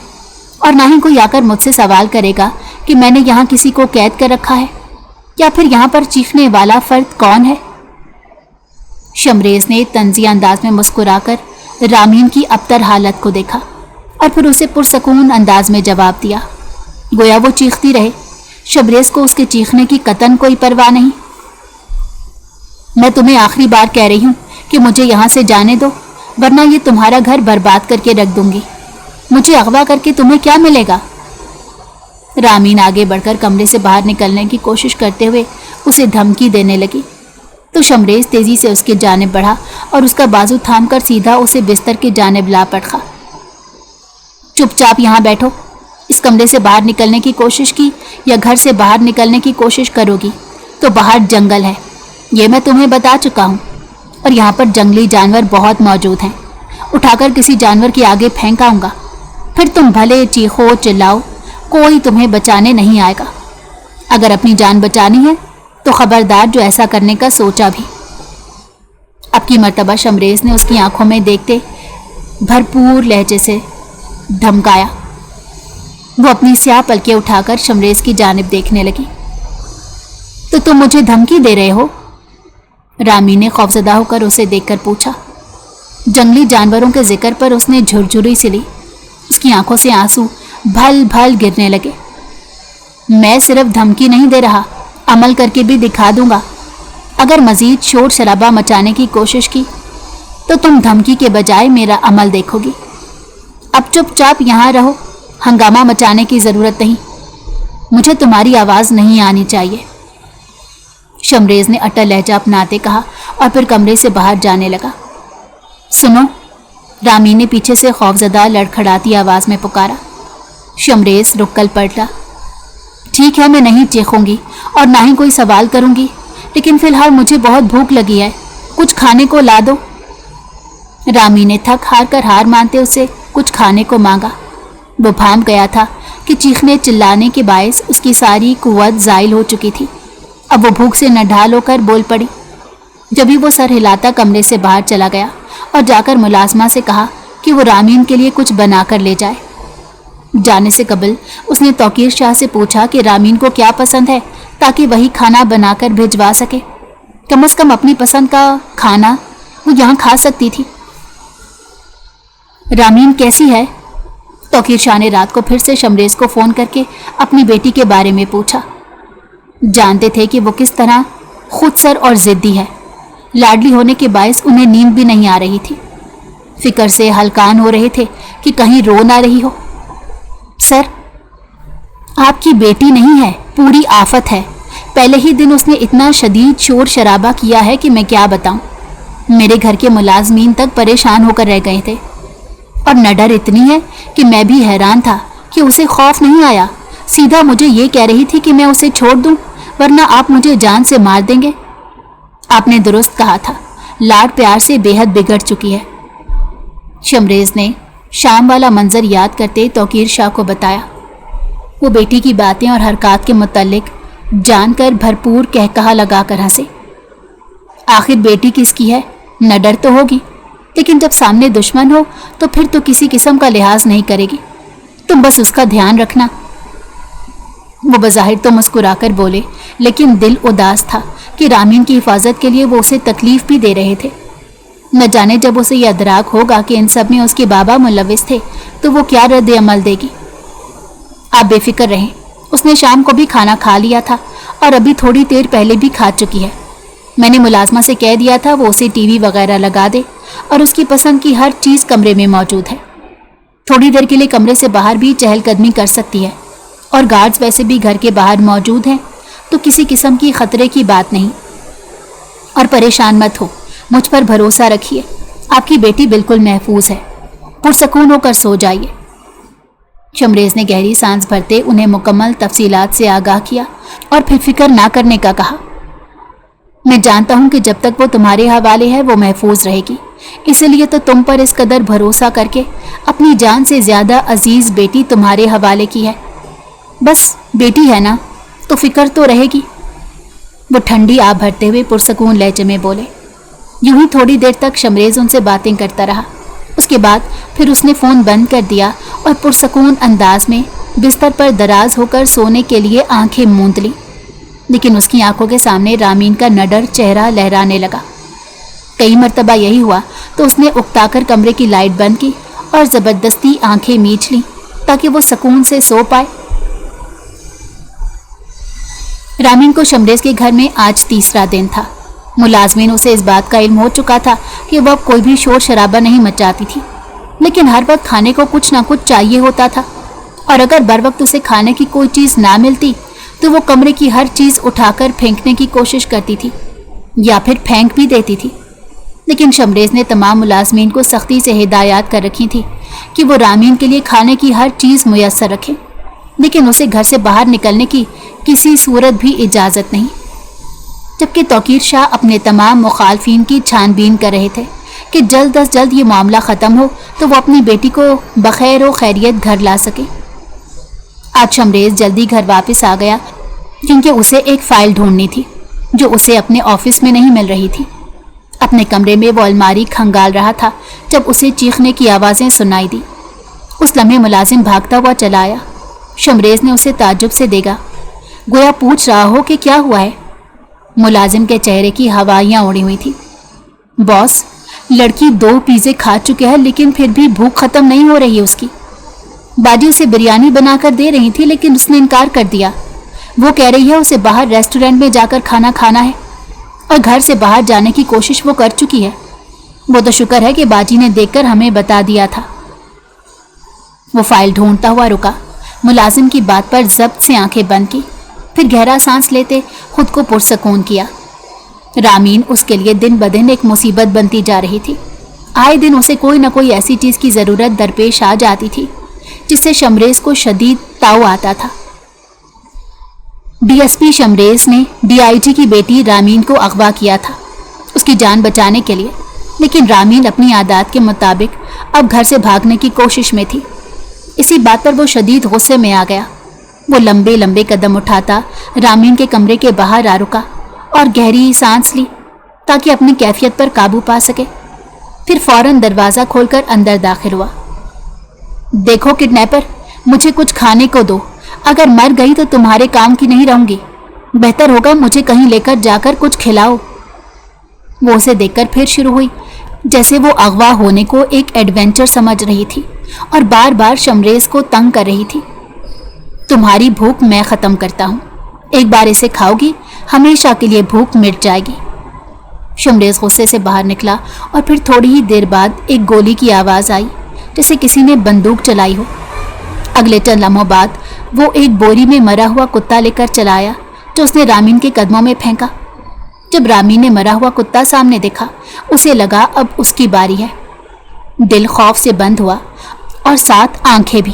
और ना ही कोई आकर मुझसे सवाल करेगा कि मैंने यहाँ किसी को कैद कर रखा है। یا پھر یہاں پر چیخنے والا فرد کون ہے؟ شمریز نے طنزیہ انداز میں مسکرا کر رامین کی ابتر حالت کو دیکھا اور پھر اسے پرسکون انداز میں جواب دیا، گویا وہ چیختی رہے، شمریز کو اس کے چیخنے کی قطعاً کوئی پرواہ نہیں۔ میں تمہیں آخری بار کہہ رہی ہوں کہ مجھے یہاں سے جانے دو، ورنہ یہ تمہارا گھر برباد کر کے رکھ دوں گی۔ مجھے اغوا کر کے تمہیں کیا ملے گا؟ رامین آگے بڑھ کر کمرے سے باہر نکلنے کی کوشش کرتے ہوئے اسے دھمکی دینے لگی تو شمریز تیزی سے اس کی جانب بڑھا اور اس کا بازو تھام کر سیدھا اسے بستر کی جانب لا پڑھا۔ چپ چاپ یہاں بیٹھو، اس کمرے سے باہر نکلنے کی کوشش کی یا گھر سے باہر نکلنے کی کوشش کرو گی تو باہر جنگل ہے، یہ میں تمہیں بتا چکا ہوں، اور یہاں پر جنگلی جانور بہت موجود ہیں، اٹھا کر کسی جانور کے آگے پھینکاؤں گا، پھر تم بھلے چیخو چلاؤ، کوئی تمہیں بچانے نہیں آئے گا۔ اگر اپنی جان بچانی ہے تو خبردار جو ایسا کرنے کا سوچا بھی۔ اب کی مرتبہ شمریز نے اس کی آنکھوں میں دیکھتے بھرپور لہجے سے دھمکایا۔ وہ اپنی سیاہ پلکیں اٹھا کر شمریز کی جانب دیکھنے لگی۔ تو تم مجھے دھمکی دے رہے ہو؟ رامی نے خوفزدہ ہو کر اسے دیکھ کر پوچھا۔ جنگلی جانوروں کے ذکر پر اس نے جھرجھری سی لی، اس کی آنکھوں سے آنسو بھل بھل گرنے لگے۔ میں صرف دھمکی نہیں دے رہا، عمل کر کے بھی دکھا دوں گا۔ اگر مزید شور شرابہ مچانے کی کوشش کی تو تم دھمکی کے بجائے میرا عمل دیکھو گی۔ اب چپ چاپ یہاں رہو، ہنگامہ مچانے کی ضرورت نہیں، مجھے تمہاری آواز نہیں آنی چاہیے، شمریز نے اٹل لہجہ اپناتے کہا اور پھر کمرے سے باہر جانے لگا۔ سنو، رامی نے پیچھے سے خوفزدہ لڑکھڑاتی آواز میں پکارا۔ شمریز رک کر پلٹا۔ ٹھیک ہے، میں نہیں چیخوں گی اور نہ ہی کوئی سوال کروں گی، لیکن فی الحال مجھے بہت بھوک لگی ہے، کچھ کھانے کو لا دو۔ رامی نے تھک ہار کر ہار مانتے اسے کچھ کھانے کو مانگا۔ وہ بھانپ گیا تھا کہ چیخنے چلانے کے باعث اس کی ساری قوت زائل ہو چکی تھی۔ اب وہ بھوک سے نڈھال ہو کر بول پڑی۔ جبھی وہ سر ہلاتا کمرے سے باہر چلا گیا اور جا کر ملازمہ سے کہا کہ وہ رامین کے لیے کچھ بنا کر لے جائے۔ جانے سے قبل اس نے توقیر شاہ سے پوچھا کہ رامین کو کیا پسند ہے تاکہ وہی کھانا بنا کر بھجوا سکے، کم از کم اپنی پسند کا کھانا وہ یہاں کھا سکتی تھی۔ رامین کیسی ہے؟ توقیر شاہ نے رات کو پھر سے شمریز کو فون کر کے اپنی بیٹی کے بارے میں پوچھا۔ جانتے تھے کہ وہ کس طرح خود سر اور ضدی ہے، لاڈلی ہونے کے باعث انہیں نیند بھی نہیں آ رہی تھی، فکر سے ہلکان ہو رہے تھے کہ کہیں رو نہ رہی ہو۔ سر، آپ کی بیٹی نہیں ہے، پوری آفت ہے، پہلے ہی دن اس نے اتنا شدید شور شرابہ کیا ہے کہ میں کیا بتاؤں، میرے گھر کے ملازمین تک پریشان ہو کر رہ گئے تھے، اور نڈر اتنی ہے کہ میں بھی حیران تھا کہ اسے خوف نہیں آیا، سیدھا مجھے یہ کہہ رہی تھی کہ میں اسے چھوڑ دوں ورنہ آپ مجھے جان سے مار دیں گے۔ آپ نے درست کہا تھا، لاڈ پیار سے بے حد بگڑ چکی ہے۔ شمریز نے شام والا منظر یاد کرتے توقیر شاہ کو بتایا۔ وہ بیٹی کی باتیں اور حرکات کے متعلق جان کر بھرپور کہکہا لگا کر ہنسے۔ آخر بیٹی کس کی ہے، نڈر تو ہوگی، لیکن جب سامنے دشمن ہو تو پھر تو کسی قسم کا لحاظ نہیں کرے گی، تم بس اس کا دھیان رکھنا۔ وہ بظاہر تو مسکرا کر بولے، لیکن دل اداس تھا کہ رامین کی حفاظت کے لیے وہ اسے تکلیف بھی دے رہے تھے۔ نہ جانے جب اسے یہ ادراک ہوگا کہ ان سب میں اس کے بابا ملوث تھے تو وہ کیا رد عمل دے گی۔ آپ بے فکر رہیں، اس نے شام کو بھی کھانا کھا لیا تھا اور ابھی تھوڑی دیر پہلے بھی کھا چکی ہے۔ میں نے ملازمہ سے کہہ دیا تھا وہ اسے ٹی وی وغیرہ لگا دے اور اس کی پسند کی ہر چیز کمرے میں موجود ہے۔ تھوڑی دیر کے لیے کمرے سے باہر بھی چہل قدمی کر سکتی ہے، اور گارڈز ویسے بھی گھر کے باہر موجود ہیں تو کسی قسم کی خطرے کی بات نہیں۔ اور پریشان مت ہو، مجھ پر بھروسہ رکھیے، آپ کی بیٹی بالکل محفوظ ہے، پرسکون ہو کر سو جائیے۔ شمریز نے گہری سانس بھرتے انہیں مکمل تفصیلات سے آگاہ کیا اور پھر فکر نہ کرنے کا کہا۔ میں جانتا ہوں کہ جب تک وہ تمہارے حوالے ہے وہ محفوظ رہے گی، اسی لیے تو تم پر اس قدر بھروسہ کر کے اپنی جان سے زیادہ عزیز بیٹی تمہارے حوالے کی ہے۔ بس بیٹی ہے نا تو فکر تو رہے گی، وہ ٹھنڈی آب بھرتے ہوئے پرسکون لہجے میں بولے۔ یوں ہی تھوڑی دیر تک شمریز ان سے باتیں کرتا رہا، اس کے بعد پھر اس نے فون بند کر دیا اور پرسکون انداز میں بستر پر دراز ہو کر سونے کے لیے آنکھیں موند لی۔ لیکن اس کی آنکھوں کے سامنے رامین کا نڈر چہرہ لہرانے لگا۔ کئی مرتبہ یہی ہوا تو اس نے اکتا کر کمرے کی لائٹ بند کی اور زبردستی آنکھیں میچ لیں تاکہ وہ سکون سے سو پائے۔ رامین کو شمریز کے گھر میں آج تیسرا دن تھا۔ ملازمین اسے اس بات کا علم ہو چکا تھا کہ وہ اب کوئی بھی شور شرابہ نہیں مچاتی تھی، لیکن ہر وقت کھانے کو کچھ نہ کچھ چاہیے ہوتا تھا، اور اگر بر وقت اسے کھانے کی کوئی چیز نہ ملتی تو وہ کمرے کی ہر چیز اٹھا کر پھینکنے کی کوشش کرتی تھی یا پھر پھینک بھی دیتی تھی۔ لیکن شمریز نے تمام ملازمین کو سختی سے ہدایات کر رکھی تھی کہ وہ رامین کے لیے کھانے کی ہر چیز میسر رکھیں، لیکن اسے گھر سے باہر نکلنے کی کسی صورت بھی اجازت نہیں۔ جبکہ توقیر شاہ اپنے تمام مخالفین کی چھان بین کر رہے تھے کہ جلد از جلد یہ معاملہ ختم ہو تو وہ اپنی بیٹی کو بخیر و خیریت گھر لا سکے۔ آج شمریز جلدی گھر واپس آ گیا کیونکہ اسے ایک فائل ڈھونڈنی تھی جو اسے اپنے آفس میں نہیں مل رہی تھی۔ اپنے کمرے میں وہ الماری کھنگال رہا تھا جب اسے چیخنے کی آوازیں سنائی دی۔ اس لمحے ملازم بھاگتا ہوا چلا آیا۔ شمریز نے اسے تعجب سے دیکھا، گویا پوچھ رہا ہو کہ کیا ہوا ہے۔ ملازم کے چہرے کی ہوائیاں اڑی ہوئی تھی۔ باس، لڑکی 2 پیزے کھا چکے ہیں لیکن پھر بھی بھوک ختم نہیں ہو رہی ہے اس کی۔ باجی اسے بریانی بنا کر دے رہی تھی لیکن اس نے انکار کر دیا۔ وہ کہہ رہی ہے اسے باہر ریسٹورنٹ میں جا کر کھانا کھانا ہے، اور گھر سے باہر جانے کی کوشش وہ کر چکی ہے۔ وہ تو شکر ہے کہ باجی نے دیکھ کر ہمیں بتا دیا تھا۔ وہ فائل ڈھونڈتا ہوا رکا، ملازم کی بات پر ضبط سے آنکھیں بند کی، پھر گہرا سانس لیتے خود کو پرسکون کیا۔ رامین اس کے لیے دن بدن ایک مصیبت بنتی جا رہی تھی۔ آئے دن اسے کوئی نہ کوئی ایسی چیز کی ضرورت درپیش آ جاتی تھی جس سے شمریز کو شدید تاؤ آتا تھا۔ ڈی ایس پی شمریز نے ڈی آئی جی کی بیٹی رامین کو اغوا کیا تھا اس کی جان بچانے کے لیے، لیکن رامین اپنی عادات کے مطابق اب گھر سے بھاگنے کی کوشش میں تھی۔ اسی بات پر وہ شدید غصے میں آ گیا۔ وہ لمبے لمبے قدم اٹھاتا رامین کے کمرے کے باہر آ رکا اور گہری سانس لی تاکہ اپنی کیفیت پر قابو پا سکے۔ پھر فوراً دروازہ کھول کر اندر داخل ہوا۔ دیکھو کڈنیپر، مجھے کچھ کھانے کو دو، اگر مر گئی تو تمہارے کام کی نہیں رہوں گی، بہتر ہوگا مجھے کہیں لے کر جا کر کچھ کھلاؤ۔ وہ اسے دیکھ کر پھر شروع ہوئی، جیسے وہ اغوا ہونے کو ایک ایڈونچر سمجھ رہی تھی اور بار بار شمریز کو تنگ کر رہی تھی۔ تمہاری بھوک میں ختم کرتا ہوں، ایک بار اسے کھاؤ گی ہمیشہ کے لیے بھوک مٹ جائے گی۔ شمریز غصے سے باہر نکلا اور پھر تھوڑی ہی دیر بعد ایک گولی کی آواز آئی جیسے کسی نے بندوق چلائی ہو۔ اگلے چند لمحوں بعد وہ ایک بوری میں مرا ہوا کتا لے کر چلا آیا جو اس نے رامین کے قدموں میں پھینکا۔ جب رامین نے مرا ہوا کتا سامنے دیکھا اسے لگا اب اس کی باری ہے۔ دل خوف سے بند ہوا اور ساتھ آنکھیں بھی۔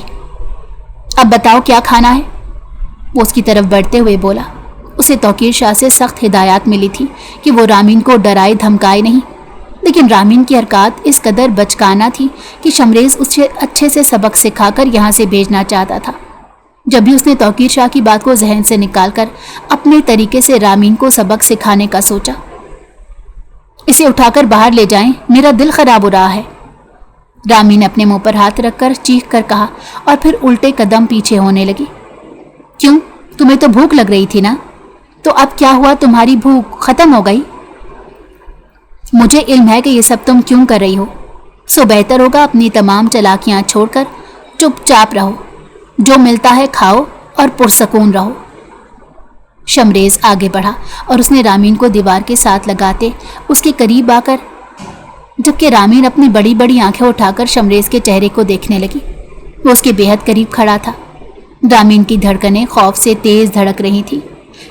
اب بتاؤ کیا کھانا ہے؟ وہ اس کی طرف بڑھتے ہوئے بولا۔ اسے توقیر شاہ سے سخت ہدایات ملی تھی کہ وہ رامین کو ڈرائے دھمکائے نہیں، لیکن رامین کی حرکات اس قدر بچکانہ تھی کہ شمریز اسے اچھے سے سبق سکھا کر یہاں سے بھیجنا چاہتا تھا۔ جب بھی اس نے توقیر شاہ کی بات کو ذہن سے نکال کر اپنے طریقے سے رامین کو سبق سکھانے کا سوچا۔ اسے اٹھا کر باہر لے جائیں، میرا دل خراب ہو رہا ہے، رامین اپنے منہ پر ہاتھ رکھ کر چیخ کر کہا اور پھر الٹے قدم پیچھے ہونے لگی۔ کیوں؟ تمہیں تو بھوک لگ رہی تھی نا؟ تو اب کیا ہوا، تمہاری بھوک ختم ہو گئی؟ مجھے علم ہے کہ یہ سب تم کیوں کر رہی ہو، سو بہتر ہوگا اپنی تمام چالاکیاں چھوڑ کر چپ چاپ رہو، جو ملتا ہے کھاؤ اور پرسکون رہو۔ شمریز آگے بڑھا اور اس نے رامین کو دیوار کے ساتھ لگاتے اس کے قریب آ کر، جبکہ رامین اپنی بڑی بڑی آنکھیں اٹھا کر شمریز کے چہرے کو دیکھنے لگی۔ وہ اس کے بےحد قریب کھڑا تھا۔ رامین کی دھڑکنیں خوف سے تیز دھڑک رہی تھی،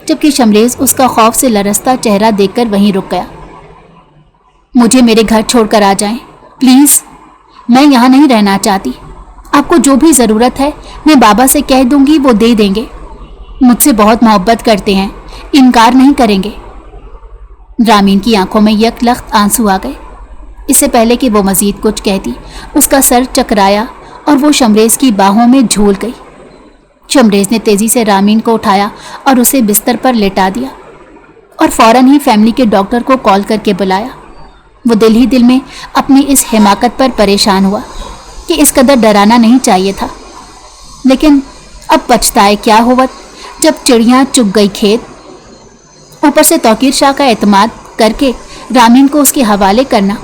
جبکہ شمریز اس کا خوف سے لرزتا چہرہ دیکھ کر وہیں رک گیا۔ مجھے میرے گھر چھوڑ کر آ جائیں پلیز، میں یہاں نہیں رہنا چاہتی۔ آپ کو جو بھی ضرورت ہے میں بابا سے کہہ دوں گی، وہ دے دیں گے، مجھ سے بہت محبت کرتے ہیں، انکار نہیں کریں گے۔ رامین کی آنکھوں میں یک لخت آنسو آ گئے۔ اس سے پہلے کہ وہ مزید کچھ کہتی اس کا سر چکرایا اور وہ شمریز کی باہوں میں جھول گئی۔ شمریز نے تیزی سے رامین کو اٹھایا اور اسے بستر پر لٹا دیا اور فوراً ہی فیملی کے ڈاکٹر کو کال کر کے بلایا۔ وہ دل ہی دل میں اپنی اس حماقت پر پریشان ہوا کہ اس قدر ڈرانا نہیں چاہیے تھا، لیکن اب پچھتائے کیا ہوت جب چڑیاں چگ گئی کھیت۔ اوپر سے توقیر شاہ کا اعتماد کرके رامین کو اس کے حوالے کرنا،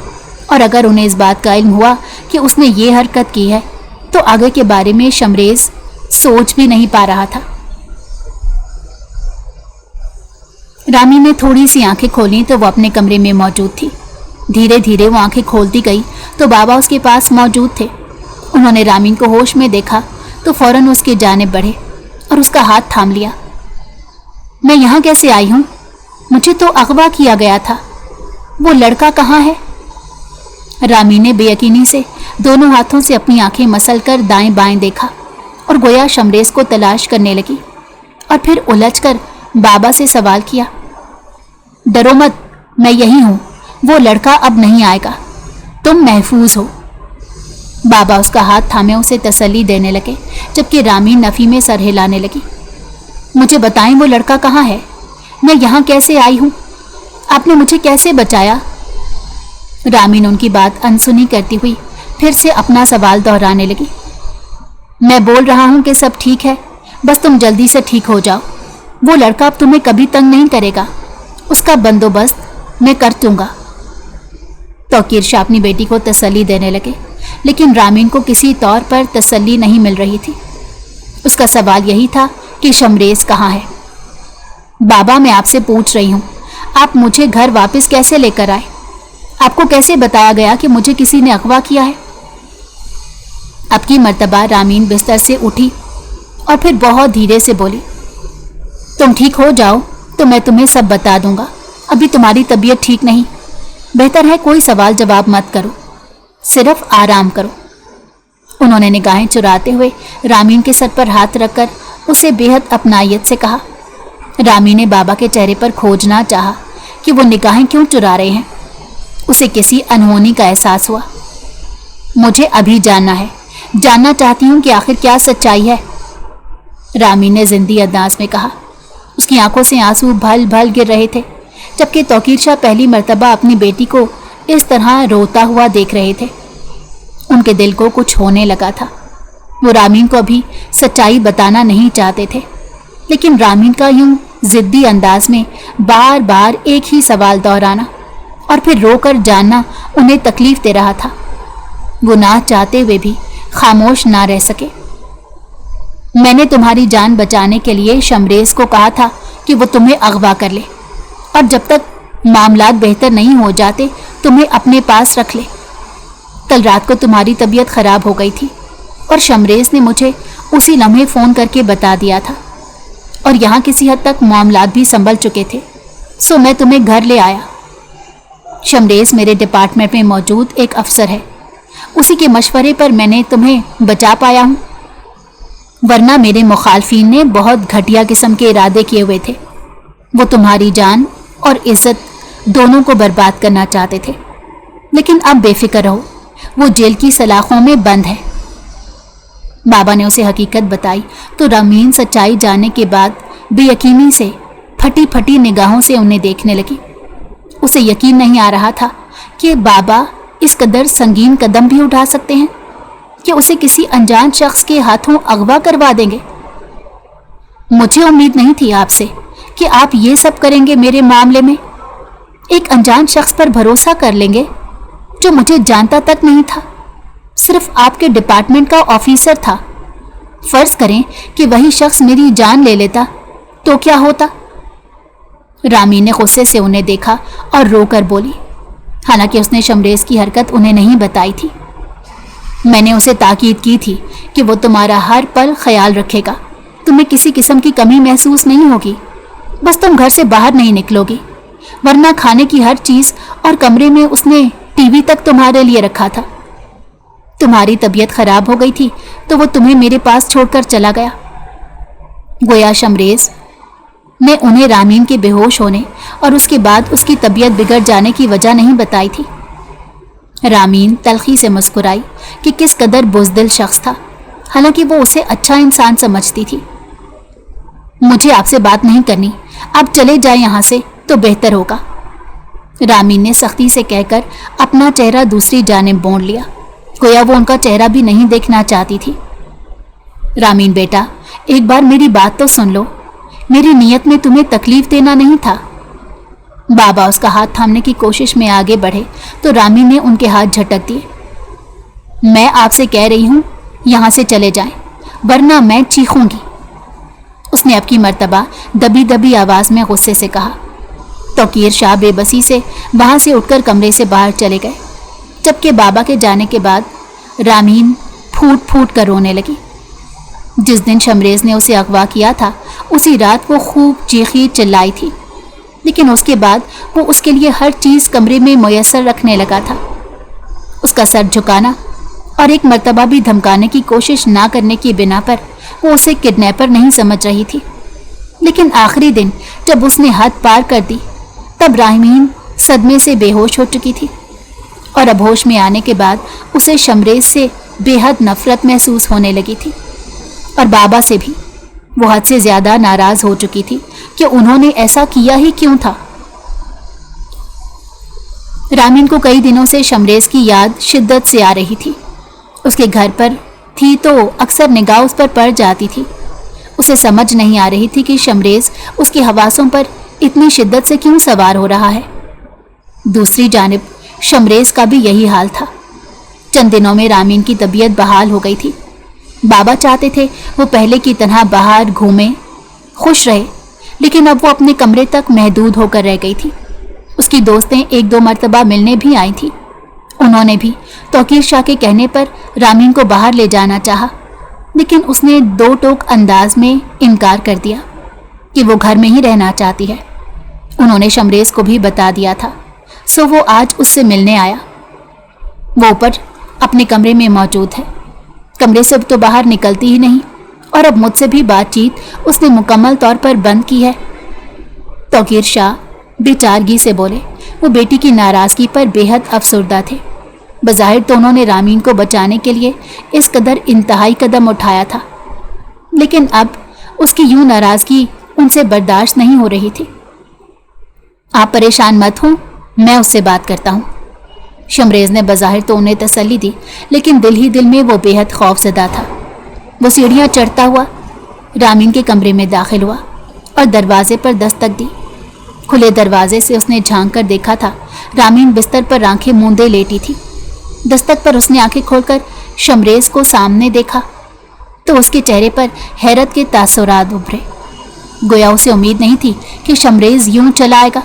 اور اگر انہیں اس بات کا علم ہوا کہ اس نے یہ حرکت کی ہے تو آگے کے بارے میں شمریز سوچ بھی نہیں پا رہا تھا۔ رامین نے تھوڑی سی آنکھیں کھولیں تو وہ اپنے کمرے میں موجود تھی۔ دھیرے دھیرے وہ آنکھیں کھولتی گئی تو بابا اس کے پاس موجود تھے۔ انہوں نے رامین کو ہوش میں دیکھا تو فوراً اس کی جانب بڑھے اور اس کا ہاتھ تھام لیا۔ میں یہاں کیسے آئی ہوں؟ مجھے تو اغوا کیا گیا تھا، وہ لڑکا کہاں ہے؟ رامین نے بے یقینی سے دونوں ہاتھوں سے اپنی آنکھیں مسل کر دائیں بائیں دیکھا اور گویا شمریز کو تلاش کرنے لگی، اور پھر الجھ کر بابا سے سوال کیا، ڈرو مت، میں یہی ہوں، وہ لڑکا اب نہیں آئے گا، تم محفوظ ہو۔ بابا اس کا ہاتھ تھامے اسے تسلی دینے لگے، جبکہ رامین نفی میں سر ہلانے لگی۔ مجھے بتائیں وہ لڑکا کہاں ہے؟ میں یہاں کیسے آئی ہوں؟ آپ نے مجھے کیسے بچایا؟ رامین ان کی بات انسنی کرتی ہوئی پھر سے اپنا سوال دہرانے لگی۔ میں بول رہا ہوں کہ سب ٹھیک ہے، بس تم جلدی سے ٹھیک ہو جاؤ۔ وہ لڑکا اب تمہیں کبھی تنگ نہیں کرے گا، اس کا بندوبست میں کر دوں گا۔ توقیر شاہ اپنی بیٹی کو تسلی دینے لگے، لیکن رامین کو کسی طور پر تسلی نہیں مل رہی تھی۔ اس کا سوال یہی تھا کہ شمریز کہاں ہے؟ بابا، میں آپ سے پوچھ رہی ہوں، آپ مجھے گھر واپس کیسے لے کر آئے؟ آپ کو کیسے بتایا گیا کہ مجھے کسی نے اغوا کیا ہے؟ اب کی مرتبہ رامین بستر سے اٹھی اور پھر بہت دھیرے سے بولی، تم ٹھیک ہو جاؤ تو میں تمہیں سب بتا دوں گا، ابھی تمہاری طبیعت ٹھیک نہیں، بہتر ہے کوئی سوال جواب مت کرو، صرف آرام کرو۔ انہوں نے نگاہیں چراتے ہوئے رامین کے سر پر ہاتھ رکھ کر اسے بے حد اپنائیت سے کہا۔ رامین نے بابا کے چہرے پر کھوجنا چاہا کہ وہ نگاہیں کیوں چرا رہے ہیں۔ اسے کسی انہونی کا احساس ہوا۔ مجھے ابھی جاننا ہے، جاننا چاہتی ہوں کہ آخر کیا سچائی ہے، رامین نے زندی انداز میں کہا۔ اس کی آنکھوں سے آنسو بھل بھل گر رہے تھے، جبکہ توقیر شاہ پہلی مرتبہ اپنی بیٹی کو اس طرح روتا ہوا دیکھ رہے تھے۔ ان کے دل کو کچھ ہونے لگا تھا۔ وہ رامین کو ابھی سچائی بتانا نہیں چاہتے تھے، لیکن رامین کا یوں ضدی انداز میں بار بار ایک ہی سوال دہرانا اور پھر رو کر جاننا انہیں تکلیف دے رہا تھا۔ وہ نہ چاہتے ہوئے بھی خاموش نہ رہ سکے۔ میں نے تمہاری جان بچانے کے لیے شمریز کو کہا تھا کہ وہ تمہیں اغوا کر لے، اور جب تک معاملات بہتر نہیں ہو جاتے تمہیں اپنے پاس رکھ لے۔ کل رات کو تمہاری طبیعت خراب ہو گئی تھی اور شمریز نے مجھے اسی لمحے فون کر کے بتا دیا تھا، اور یہاں کسی حد تک معاملات بھی سنبھل چکے تھے، سو میں تمہیں گھر لے آیا۔ شمریز میرے ڈپارٹمنٹ میں موجود ایک افسر ہے، اسی کے مشورے پر میں نے تمہیں بچا پایا ہوں، ورنہ میرے مخالفین نے بہت گھٹیا قسم کے ارادے کیے ہوئے تھے۔ وہ تمہاری جان اور عزت دونوں کو برباد کرنا چاہتے تھے، لیکن اب بے فکر رہو، وہ جیل کی سلاخوں میں بند ہے۔ بابا نے اسے حقیقت بتائی تو رامین سچائی جاننے کے بعد بے یقینی سے پھٹی پھٹی نگاہوں سے انہیں دیکھنے لگی۔ اسے یقین نہیں آ رہا تھا کہ بابا اس قدر سنگین قدم بھی اٹھا سکتے ہیں کہ اسے کسی انجان شخص کے ہاتھوں اغوا کروا دیں گے۔ مجھے امید نہیں تھی آپ سے کہ آپ یہ سب کریں گے میرے معاملے میں، ایک انجان شخص پر بھروسہ کر لیں گے جو مجھے جانتا تک نہیں تھا، صرف آپ کے ڈپارٹمنٹ کا آفیسر تھا۔ فرض کریں کہ وہی شخص میری جان لے لیتا تو کیا ہوتا؟ رامین نے غصے سے انہیں دیکھا اور رو کر بولی، حالانکہ اس نے شمریز کی حرکت انہیں نہیں بتائی تھی۔ میں نے اسے تاکید کی تھی کہ وہ تمہارا ہر پل خیال رکھے گا، تمہیں کسی قسم کی کمی محسوس نہیں ہوگی، بس تم گھر سے باہر نہیں نکلو گی، ورنہ کھانے کی ہر چیز اور کمرے میں اس نے ٹی وی تک تمہارے لیے رکھا تھا۔ تمہاری طبیعت خراب ہو گئی تھی تو وہ تمہیں میرے پاس چھوڑ کر چلا گیا۔ گویا شمریز نے انہیں رامین کے بے ہوش ہونے اور اس کے بعد اس کی طبیعت بگڑ جانے کی وجہ نہیں بتائی تھی۔ رامین تلخی سے مسکرائی کہ کس قدر بزدل شخص تھا، حالانکہ وہ اسے اچھا انسان سمجھتی تھی۔ مجھے آپ سے بات نہیں کرنی، آپ چلے جائیں یہاں سے تو بہتر ہوگا، رامین نے سختی سے کہہ کر اپنا چہرہ دوسری جانب موڑ لیا، گویا وہ ان کا چہرہ بھی نہیں دیکھنا چاہتی تھی۔ رامین بیٹا، ایک بار میری بات تو سن لو، میری نیت میں تمہیں تکلیف دینا نہیں تھا، बाबा उसका हाथ थामने की कोशिश में आगे बढ़े तो रामीन ने उनके हाथ झटक दिए। मैं आपसे कह रही हूं, यहां से चले जाएं, वरना मैं चीखूंगी, उसने अब की मर्तबा दबी दबी आवाज में गुस्से से कहा। तौकीर शाह बेबसी से वहां से उठकर कमरे से बाहर चले गए, जबकि बाबा के जाने के बाद रामीन फूट फूट कर रोने लगी। जिस दिन शमरेज ने उसे अगवा किया था उसी रात वो खूब चीखी चिल्लाई थी, लेकिन उसके बाद वो उसके लिए हर चीज़ कमरे में मुयस्सर रखने लगा था। उसका सर झुकाना और एक मर्तबा भी धमकाने की कोशिश ना करने की बिना पर वो उसे किडनैपर नहीं समझ रही थी। लेकिन आखिरी दिन जब उसने हद पार कर दी तब रामीन सदमे से बेहोश हो चुकी थी और अब होश में आने के बाद उसे शमरेज से बेहद नफरत महसूस होने लगी थी और बाबा से भी। वो हद से ज़्यादा नाराज़ हो चुकी थी कि उन्होंने ऐसा किया ही क्यों था। रामीन को कई दिनों से शमरेज की याद शिद्दत से आ रही थी। उसके घर पर थी तो अक्सर निगाह उस पर पड़ जाती थी। उसे समझ नहीं आ रही थी कि शमरेज उसके हवासों पर इतनी शिद्दत से क्यों सवार हो रहा है। दूसरी जानिब शमरेज का भी यही हाल था। चंद दिनों में रामीन की तबीयत बहाल हो गई थी। बाबा चाहते थे वो पहले की तरह बाहर घूमे, खुश रहे, लेकिन अब वो अपने कमरे तक महदूद होकर रह गई थी। उसकी दोस्तें एक दो मर्तबा मिलने भी आई थी। उन्होंने भी तौकीर शाह के कहने पर रामीन को बाहर ले जाना चाहा, लेकिन उसने दो टोक अंदाज में इनकार कर दिया कि वो घर में ही रहना चाहती है। उन्होंने शमरेज को भी बता दिया था, सो वो आज उससे मिलने आया। वो ऊपर अपने कमरे में मौजूद है। कमरे से अब तो बाहर निकलती ही नहीं और अब मुझसे भी बातचीत उसने मुकम्मल तौर पर बंद की है। तौकीर शाह बेचारगी से बोले। वो बेटी की नाराज़गी पर बेहद अफसरदा थे। बज़ाहिर तो उन्होंने रामीन को बचाने के लिए इस कदर इंतहाई कदम उठाया था, लेकिन अब उसकी यूं नाराज़गी उनसे बर्दाश्त नहीं हो रही थी। आप परेशान मत हो, मैं उससे बात करता हूँ। शमरेज ने बज़ाहिर तो उन्हें तसल्ली दी, लेकिन दिल ही दिल में वो बेहद खौफज़दा था। वो सीढ़ियाँ चढ़ता हुआ रामीन के कमरे में दाखिल हुआ और दरवाजे पर दस्तक दी। खुले दरवाजे से उसने झांक कर देखा था रामीन बिस्तर पर आंखें मूंदे लेटी थी। दस्तक पर उसने आंखें खोलकर शमरेज को सामने देखा तो उसके चेहरे पर हैरत के तासुरात उभरे। गोया उसे उम्मीद नहीं थी कि शमरेज यूं चला आएगा।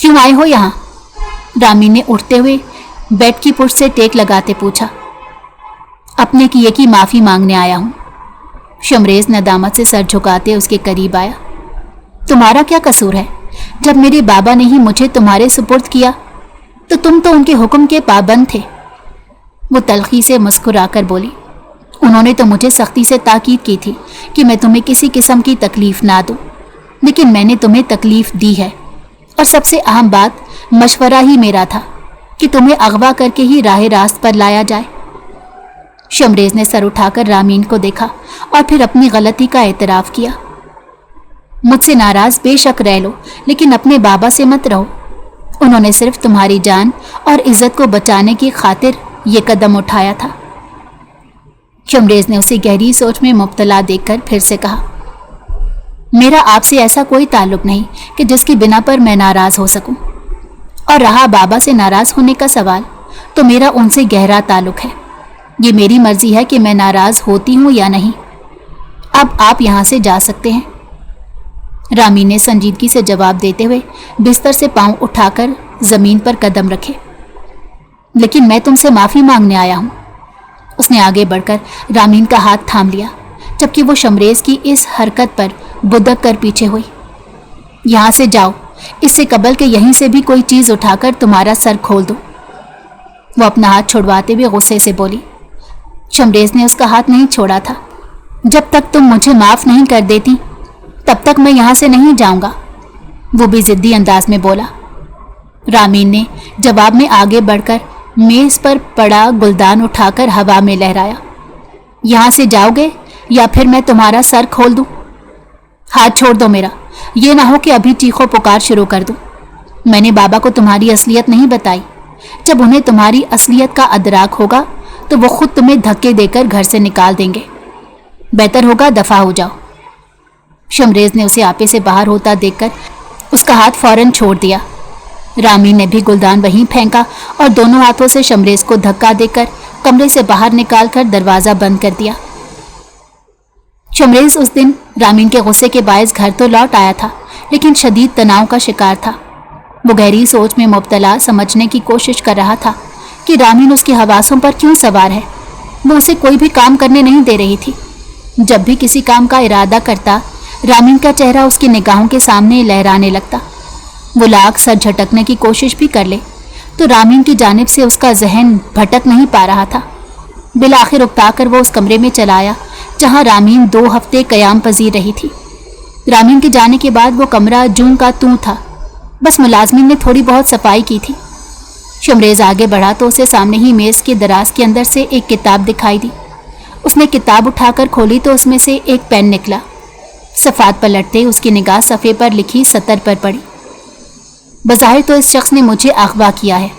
क्यों आए हो यहाँ? रामीन ने उठते हुए बेड की पुष्ट से टेक लगाते पूछा। अपने किए की माफ़ी मांगने आया हूँ। शमरेज नदामत से सर झुकाते उसके करीब आया। तुम्हारा क्या कसूर है? जब मेरे बाबा ने ही मुझे तुम्हारे सुपुर्द किया तो तुम तो उनके हुक्म के पाबंद थे। वो तलखी से मुस्कुराकर बोली। उन्होंने तो मुझे सख्ती से ताकीद की थी कि मैं तुम्हें किसी किस्म की तकलीफ ना दूं, लेकिन मैंने तुम्हें तकलीफ दी है। और सबसे अहम बात मशवरा ही मेरा था कि तुम्हें अगवा करके ही राह रास्त पर लाया जाए। शमरेज ने सर उठाकर रामीन को देखा और फिर अपनी गलती का एतराफ़ किया। मुझसे नाराज बेशक रह लो, लेकिन अपने बाबा से मत रहो। उन्होंने सिर्फ तुम्हारी जान और इज्जत को बचाने की खातिर ये कदम उठाया था। शमरेज ने उसे गहरी सोच में मुब्तला देखकर फिर से कहा, मेरा आपसे ऐसा कोई ताल्लुक नहीं कि जिसकी बिना पर मैं नाराज हो सकूं। और रहा बाबा से नाराज होने का सवाल, तो मेरा उनसे गहरा ताल्लुक है। ये मेरी मर्जी है कि मैं नाराज होती हूं या नहीं। अब आप यहां से जा सकते हैं। रामीन ने संजीदगी से जवाब देते हुए बिस्तर से पांव उठाकर जमीन पर कदम रखे। लेकिन मैं तुमसे माफ़ी मांगने आया हूं। उसने आगे बढ़कर रामीन का हाथ थाम लिया, जबकि वो शमरेज की इस हरकत पर बुदक कर पीछे हुई। यहां से जाओ, इससे कबल के यहीं से भी कोई चीज़ उठाकर तुम्हारा सर खोल दो। वो अपना हाथ छुड़वाते हुए गुस्से से बोली। शमरेज ने उसका हाथ नहीं छोड़ा था। जब तक तुम मुझे माफ़ नहीं कर देती तब तक मैं यहां से नहीं जाऊंगा, वो भी जिद्दी अंदाज में बोला। रामीन ने जवाब में आगे बढ़कर मेज पर पड़ा गुलदान उठाकर हवा में लहराया। यहां से जाओगे या फिर मैं तुम्हारा सर खोल दूं? हाथ छोड़ दो मेरा। ये ना हो कि अभी चीखो पुकार शुरू कर दूं। मैंने बाबा को तुम्हारी असलियत नहीं बताई। जब उन्हें तुम्हारी असलियत का अदराक होगा तो वो खुद तुम्हें धक्के देकर घर से निकाल देंगे। बेहतर होगा दफा हो जाओ। शमरेज ने उसे आपे से बाहर होता देखकर उसका हाथ फौरन छोड़ दिया। रामीन ने भी गुलदान वहीं फेंका और दोनों हाथों से शमरेज को धक्का देकर कमरे से बाहर निकालकर दरवाजा बंद कर दिया। शमरेज उस दिन रामीन के गुस्से के बायस घर तो लौट आया था, लेकिन शदीद तनाव का शिकार था। वो गहरी सोच में मुब्तला समझने की कोशिश कर रहा था कि रामीन उसके हवासों पर क्यों सवार है। वो उसे कोई भी काम करने नहीं दे रही थी। जब भी किसी काम का इरादा करता, रामीन का चेहरा उसकी निगाहों के सामने लहराने लगता। वो लाख सर झटकने की कोशिश भी कर ले तो रामीन की जानिब से उसका जहन भटक नहीं पा रहा था। बिलाखिर उकताकर वो उस कमरे में चला आया जहाँ रामीन 2 हफ्ते कयाम पजीर रही थी। रामीन के जाने के बाद वो कमरा जूं का तूं था, बस मुलाजमिन ने थोड़ी बहुत सफाई की थी। शमरेज आगे बढ़ा तो उसे सामने ही मेज़ के दराज के अंदर से एक किताब दिखाई दी। उसने किताब उठाकर खोली तो उसमें से एक पेन निकला। सफ़ात पलटते उसकी निगाह सफ़े पर लिखी सतर पर पड़ी। बज़ाहिर तो इस शख्स ने मुझे अगवा किया है,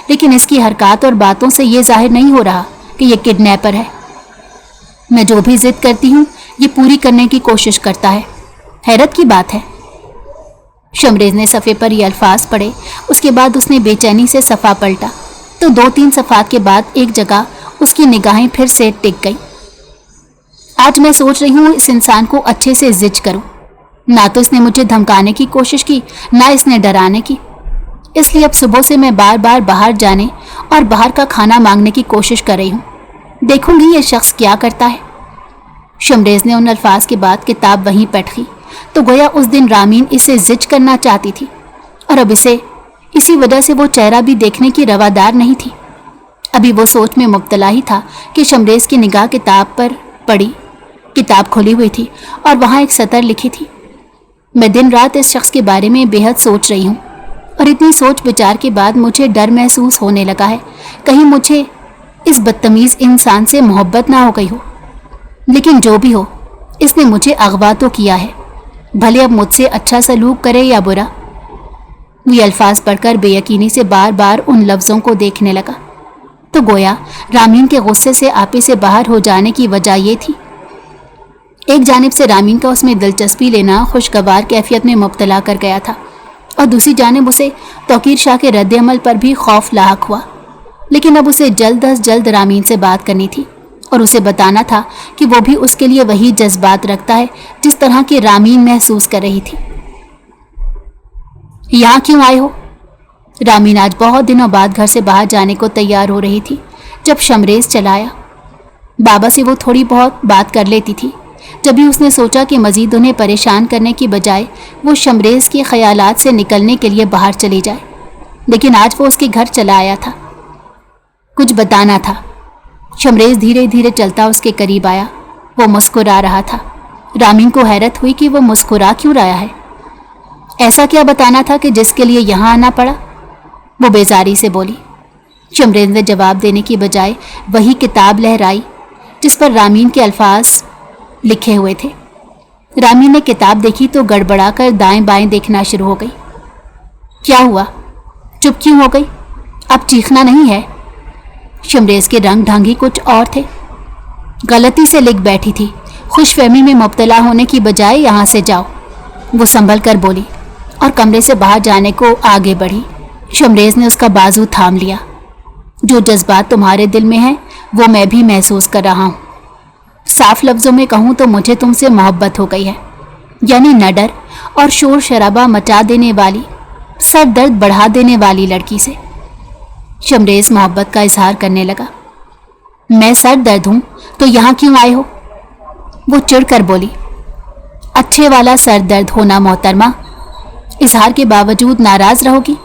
लेकिन इसकी हरकत और बातों से ये जाहिर नहीं हो रहा कि ये किडनैपर है। मैं जो भी जिद करती हूँ ये पूरी करने की कोशिश करता है। हैरत की बात है। शमरेज ने सफ़े पर ये अल्फाज पढ़े। उसके बाद उसने बेचैनी से सफ़ा पलटा तो 2-3 सफ़ात के बाद एक जगह उसकी निगाहें फिर से टिक गई। आज मैं सोच रही हूँ इस इंसान को अच्छे से जिज करूँ। ना तो इसने मुझे धमकाने की कोशिश की, ना इसने डराने की। इसलिए अब सुबह से मैं बार बार बाहर जाने और बाहर का खाना मांगने की कोशिश कर रही हूँ। देखूंगी ये शख्स क्या करता है। शमरेज ने उन अल्फाज के बाद किताब वहीं पटकी तो गोया उस दिन रामीन इसे जिज करना चाहती थी और अब इसी वजह से वो चेहरा भी देखने की रवादार नहीं थी। अभी वो सोच में मुब्तला ही था कि शमरेज की निगाह किताब पर पड़ी। किताब खुली हुई थी और वहाँ एक सतर लिखी थी। मैं दिन रात इस शख्स के बारे में बेहद सोच रही हूँ और इतनी सोच विचार के बाद मुझे डर महसूस होने लगा है कहीं मुझे इस बदतमीज़ इंसान से मोहब्बत ना हो गई हो। लेकिन जो भी हो, इसने मुझे अगवा तो किया है, भले अब मुझसे अच्छा सलूक करे या बुरा। ये अल्फाज पढ़कर बेयकीनी से बार बार उन लफ्ज़ों को देखने लगा तो गोया रामीन के गुस्से से आपे से बाहर हो जाने की वजह ये थी। एक जानिब से रामीन का उसमें दिलचस्पी लेना खुशगवार कैफियत में मुब्तला कर गया था और दूसरी जानिब उसे तौकीर शाह के रद्द-ए-अमल पर भी खौफ लाहक हुआ। लेकिन अब उसे जल्द अज जल्द रामीन से बात करनी थी और उसे बताना था कि वो भी उसके लिए वही जज्बात रखता है जिस तरह की रामीन महसूस कर रही थी। यहाँ क्यों आए हो? रामीन आज बहुत दिनों बाद घर से बाहर जाने को तैयार हो रही थी जब शमरेज चला आया। बाबा से वो थोड़ी बहुत बात कर लेती थी। जब भी उसने सोचा कि मज़ीद उन्हें परेशान करने की बजाय वो शमरेज के ख्यालात से निकलने के लिए बाहर चली जाए, लेकिन आज वो उसके घर चला आया था। कुछ बताना था। शमरेज धीरे धीरे चलता उसके करीब आया। वो मुस्कुरा रहा था। रामीन को हैरत हुई कि वो मुस्कुरा क्यों रहा है। ऐसा क्या बताना था कि जिसके लिए यहाँ आना पड़ा? वो बेजारी से बोली। शमरेज ने जवाब देने की बजाय वही किताब लहराई जिस पर रामीन के अल्फाज लिखे हुए थे। रामीन ने किताब देखी तो गड़बड़ा कर दाएं बाएं देखना शुरू हो गई। क्या हुआ? चुप क्यों हो गई? अब चीखना नहीं है। शमरेज के रंग ढंग ही कुछ और थे। गलती से लिख बैठी थी। खुशफहमी में मुब्तला होने की बजाय यहाँ से जाओ, वो संभल कर बोली और कमरे से बाहर जाने को आगे बढ़ी। शमरेज ने उसका बाजू थाम लिया। जो जज्बात तुम्हारे दिल में हैं वो मैं भी महसूस कर रहा हूँ। साफ लफ्ज़ों में कहूँ तो मुझे तुमसे मोहब्बत हो गई है, यानी नडर और शोर शराबा मचा देने वाली, सर दर्द बढ़ा देने वाली लड़की से। शमरेज मोहब्बत का इजहार करने लगा। मैं सर दर्द हूँ तो यहाँ क्यों आए हो? वो चिढ़कर बोली। अच्छे वाला सर दर्द होना मोहतरमा, इजहार के बावजूद नाराज रहोगी?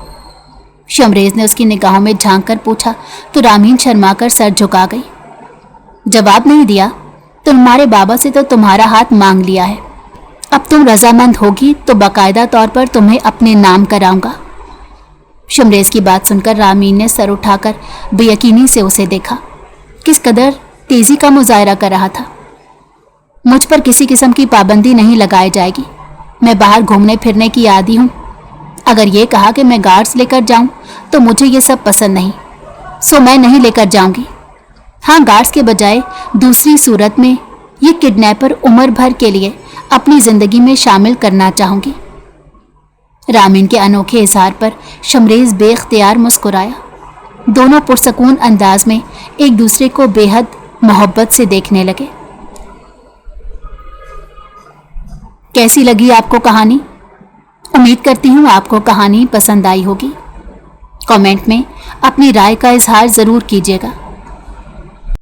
शमरेज ने उसकी निगाहों में झांक कर पूछा तो रामीन शर्माकर सर झुका गई। जवाब नहीं दिया। तुम्हारे बाबा से तो तुम्हारा हाथ मांग लिया है। अब तुम रजामंद होगी तो बाकायदा तौर पर तुम्हें अपने नाम कराऊंगा। शमरेज की बात सुनकर रामीन ने सर उठाकर बेयकीनी से उसे देखा। किस कदर तेजी का मुजाहरा कर रहा था। मुझ पर किसी किस्म की पाबंदी नहीं लगाई जाएगी। मैं बाहर घूमने फिरने की आदी हूँ। अगर ये कहा कि मैं गार्ड्स लेकर जाऊं तो मुझे ये सब पसंद नहीं, सो मैं नहीं लेकर जाऊंगी। हाँ, गार्ड्स के बजाय दूसरी सूरत में ये किडनैपर उम्र भर के लिए अपनी ज़िंदगी में शामिल करना चाहूँगी। رامین کے انوکھے اظہار پر شمریز بے اختیار مسکرایا۔ دونوں پرسکون انداز میں ایک دوسرے کو بے حد محبت سے دیکھنے لگے۔ کیسی لگی آپ کو کہانی؟ امید کرتی ہوں آپ کو کہانی پسند آئی ہوگی۔ کامنٹ میں اپنی رائے کا اظہار ضرور کیجیے گا۔